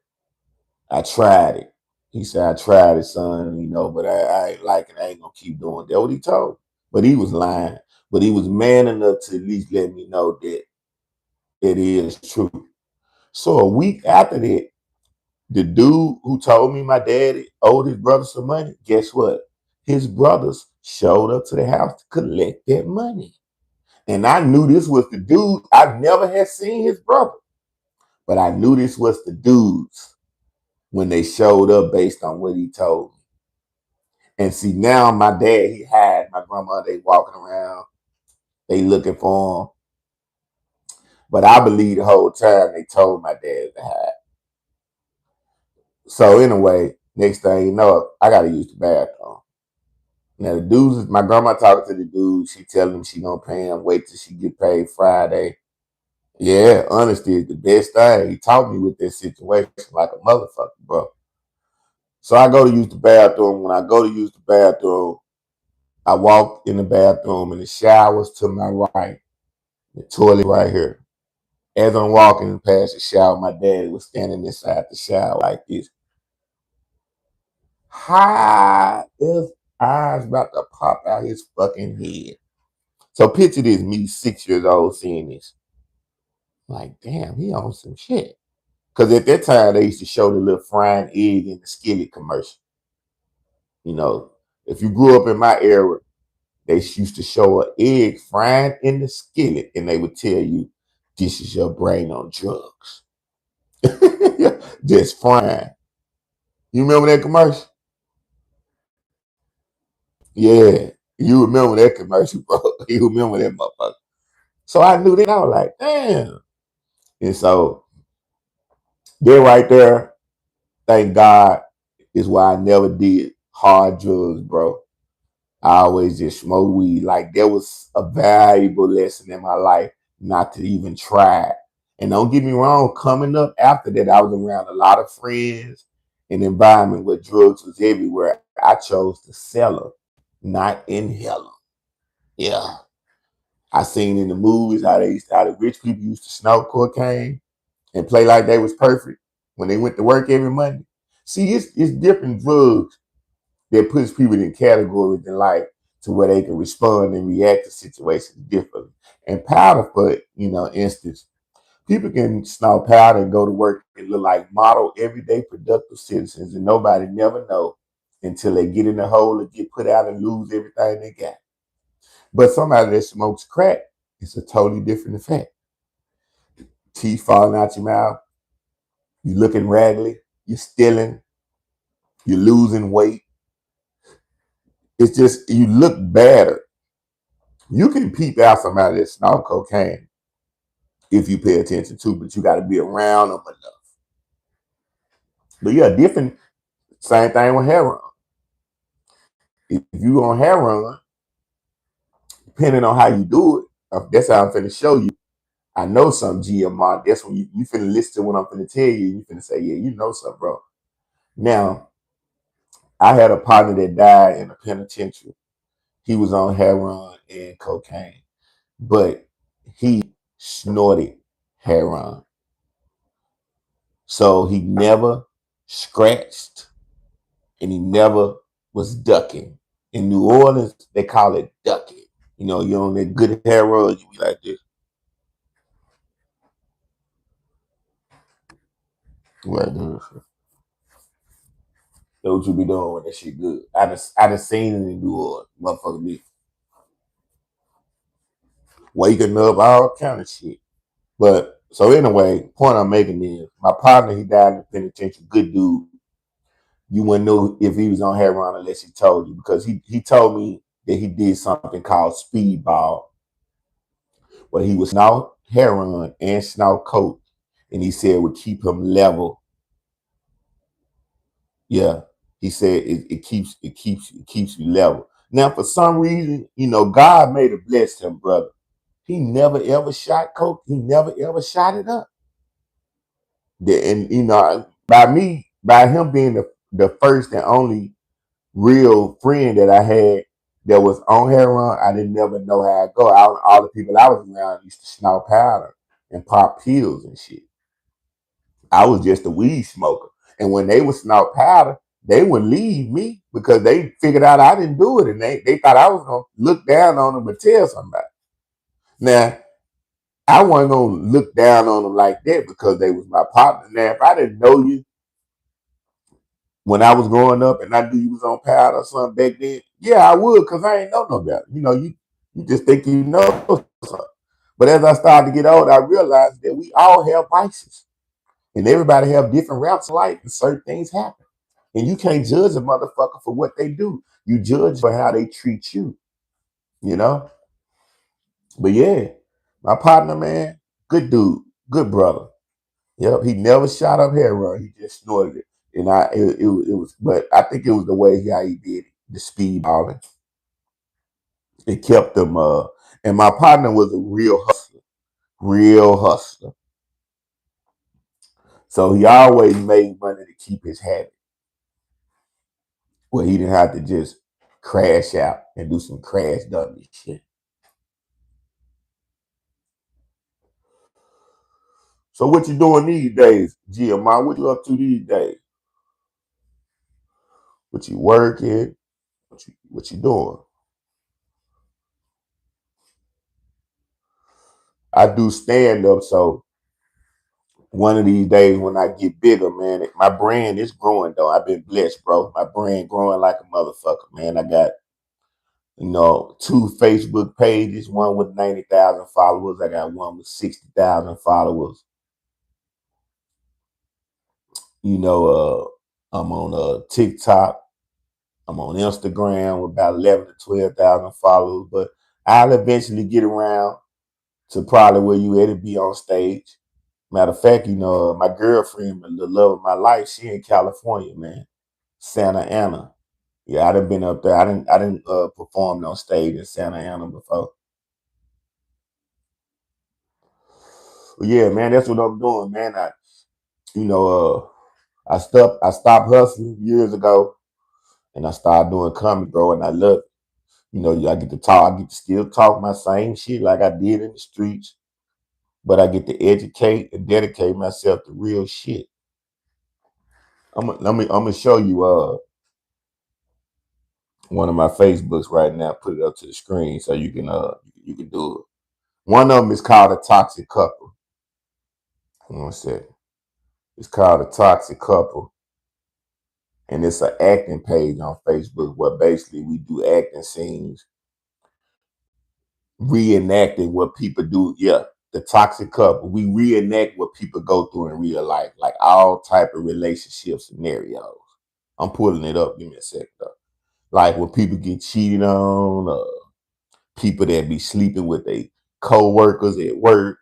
"I tried it." He said, "I tried it, son, but I ain't like it. I ain't gonna keep doing it." That's what he told me. But he was lying. But he was man enough to at least let me know that it is true. So a week after that, the dude who told me my daddy owed his brother some money, guess what? His brothers showed up to the house to collect that money. And I knew this was the dude. I never had seen his brother, but I knew this was the dudes when they showed up based on what he told me. And see, now my dad, he had my grandma, they walking around, they looking for him. But I believe the whole time they told my dad to hide. So anyway, next thing you know, I gotta use the bathroom. Now the dudes, my grandma talking to the dude, she telling him she gonna pay him, wait till she get paid Friday. Yeah, honesty is the best thing. He taught me with this situation like a motherfucker, bro. So I go to use the bathroom. When I go to use the bathroom, I walk in the bathroom and the shower's to my right, the toilet right here. As I'm walking past the shower, my daddy was standing inside the shower like this. High, his eyes about to pop out his fucking head. So picture this, me 6 years old seeing this. Like, damn, he on some shit. Because at that time, they used to show the little frying egg in the skillet commercial. You know, if you grew up in my era, they used to show an egg frying in the skillet, and they would tell you, this is your brain on drugs. Just frying. You remember that commercial? Yeah. You remember that commercial, bro. You remember that motherfucker. So I knew that. I was like, damn. And so they're right there. Thank God is why I never did hard drugs, bro. I always just smoke weed. Like there was a valuable lesson in my life not to even try. And don't get me wrong, coming up after that, I was around a lot of friends, an environment where drugs was everywhere. I chose to sell them, not inhale them. Yeah. I seen in the movies how the rich people used to snort cocaine and play like they was perfect when they went to work every Monday. See, it's different drugs that puts people in categories in life to where they can respond and react to situations differently. And powder, for instance, people can snort powder and go to work and look like model, everyday, productive citizens, and nobody never know until they get in the hole and get put out and lose everything they got. But somebody that smokes crack, it's a totally different effect. Teeth falling out your mouth, you looking raggedy, you're stealing, you're losing weight. It's just you look badder. You can peep out somebody that snort cocaine if you pay attention to, but you got to be around them enough. But yeah, different. Same thing with heroin. If you on heroin, depending on how you do it, that's how I'm finna show you. I know some GMR. That's when you finna listen to what I'm finna tell you. You finna say, yeah, you know something, bro. Now, I had a partner that died in a penitentiary. He was on heroin and cocaine, but he snorted heroin. So he never scratched and he never was ducking. In New Orleans, they call it ducking. You're on that good heroin, you be like this. Right there. That's what you be doing when that shit good. I done seen it in New Orleans. Motherfucker be waking up, all kind of shit. But so anyway, point I'm making is my partner, he died in the penitentiary, good dude. You wouldn't know if he was on heroin unless he told you, because he told me that he did something called speedball, where he was snort heroin and snort coke, and he said it would keep him level. Yeah, he said it keeps you level. Now, for some reason, God may have blessed him, brother. He never ever shot coke. He never ever shot it up. And by him being the first and only real friend that I had that was on heroin, I didn't never know how it go. All the people I was around used to snort powder and pop pills and shit. I was just a weed smoker. And when they would snort powder, they would leave me because they figured out I didn't do it. And they thought I was going to look down on them and tell somebody. Now, I wasn't going to look down on them like that because they was my partner. Now, if I didn't know you when I was growing up and I knew you was on powder or something back then, yeah, I would, because I ain't know no better. You just think you know something. But as I started to get older, I realized that we all have vices. And everybody have different routes of life and certain things happen. And you can't judge a motherfucker for what they do. You judge for how they treat you, you know? But yeah, my partner, man, good dude, good brother. Yep, he never shot up heroin. He just snorted it. And it was, but I think it was the way how he did it, the speedballing. It kept him, and my partner was a real hustler. So he always made money to keep his habit, where he didn't have to just crash out and do some crash dummy shit. So what you doing these days, GMI? What you up to these days? What you working? What you doing? I do stand up, so one of these days when I get bigger, man, my brand is growing though. I've been blessed, bro. My brand growing like a motherfucker, man. I got, two Facebook pages, one with 90,000 followers. I got one with 60,000 followers. I'm on TikTok. I'm on Instagram with about 11 to 12,000 followers, but I'll eventually get around to probably where you at to be on stage. Matter of fact, my girlfriend, the love of my life, she in California, man. Santa Ana. Yeah, I done been up there. I didn't perform on stage in Santa Ana before. But yeah, man, that's what I'm doing, man. You know, I stopped hustling years ago, and I started doing comedy, bro, and I love it. I get to talk. I get to still talk my same shit like I did in the streets, but I get to educate and dedicate myself to real shit. I'm gonna show you one of my Facebooks right now. Put it up to the screen so you can do it. One of them is called a toxic couple. Hold on a second. It's called a toxic couple, and it's an acting page on Facebook where basically we do acting scenes, reenacting what people do. Yeah, the toxic couple. We reenact what people go through in real life, like all type of relationship scenarios. I'm pulling it up. Give me a second. Though. Like when people get cheated on, people that be sleeping with their co-workers at work,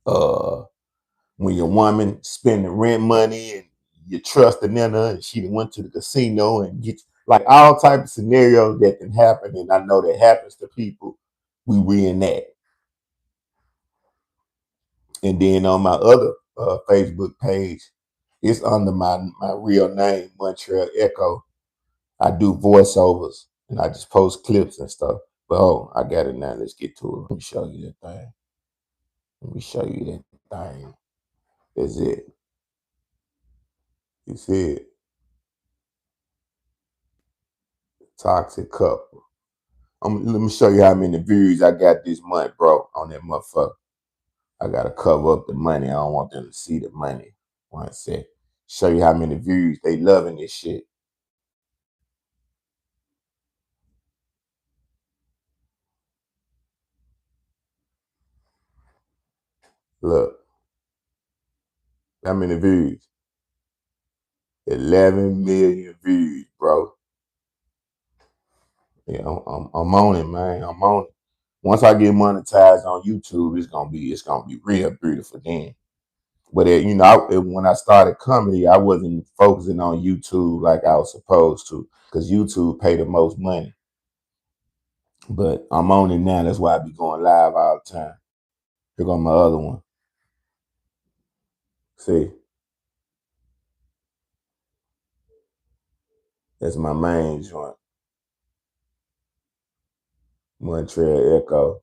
uh, when your woman spending rent money and you trusting in her and she done went to the casino and get like all type of scenarios that can happen, and I know that happens to people, we reenact. And then on my other Facebook page, it's under my real name, Montreal Echo. I do voiceovers and I just post clips and stuff. But I got it now. Let's get to it. Let me show you that thing. Let me show you that thing. That's it. You see it? Toxic couple. Let me show you how many views I got this month, bro, on that motherfucker. I gotta cover up the money. I don't want them to see the money. One sec. Show you how many views. They loving this shit. Look, how many views? 11 million views, bro. Yeah, I'm on it, man. I'm on it. Once I get monetized on YouTube, it's gonna be real beautiful then. But when I started comedy, I wasn't focusing on YouTube like I was supposed to, because YouTube pay the most money. But I'm on it now. That's why I be going live all the time. Here go my other one. See, that's my main joint, Montreal Echo.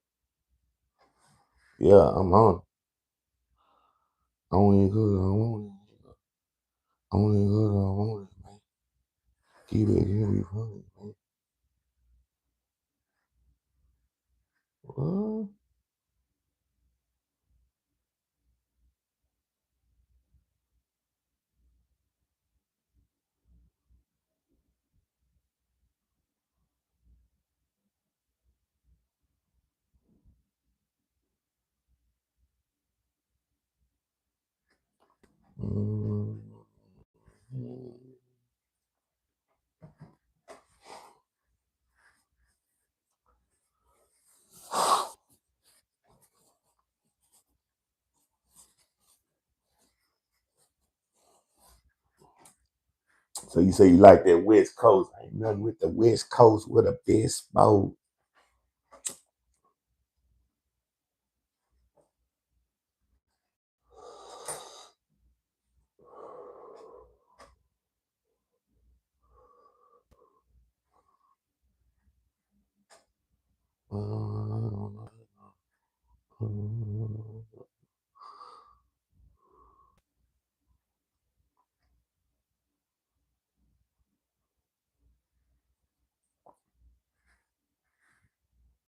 Yeah, I'm on it. I want it good. I want it. I want it good. I want it, man. Keep it here. We fun, man. What? Mm. So you say you like that West Coast? Ain't nothing with the West Coast with a best mode.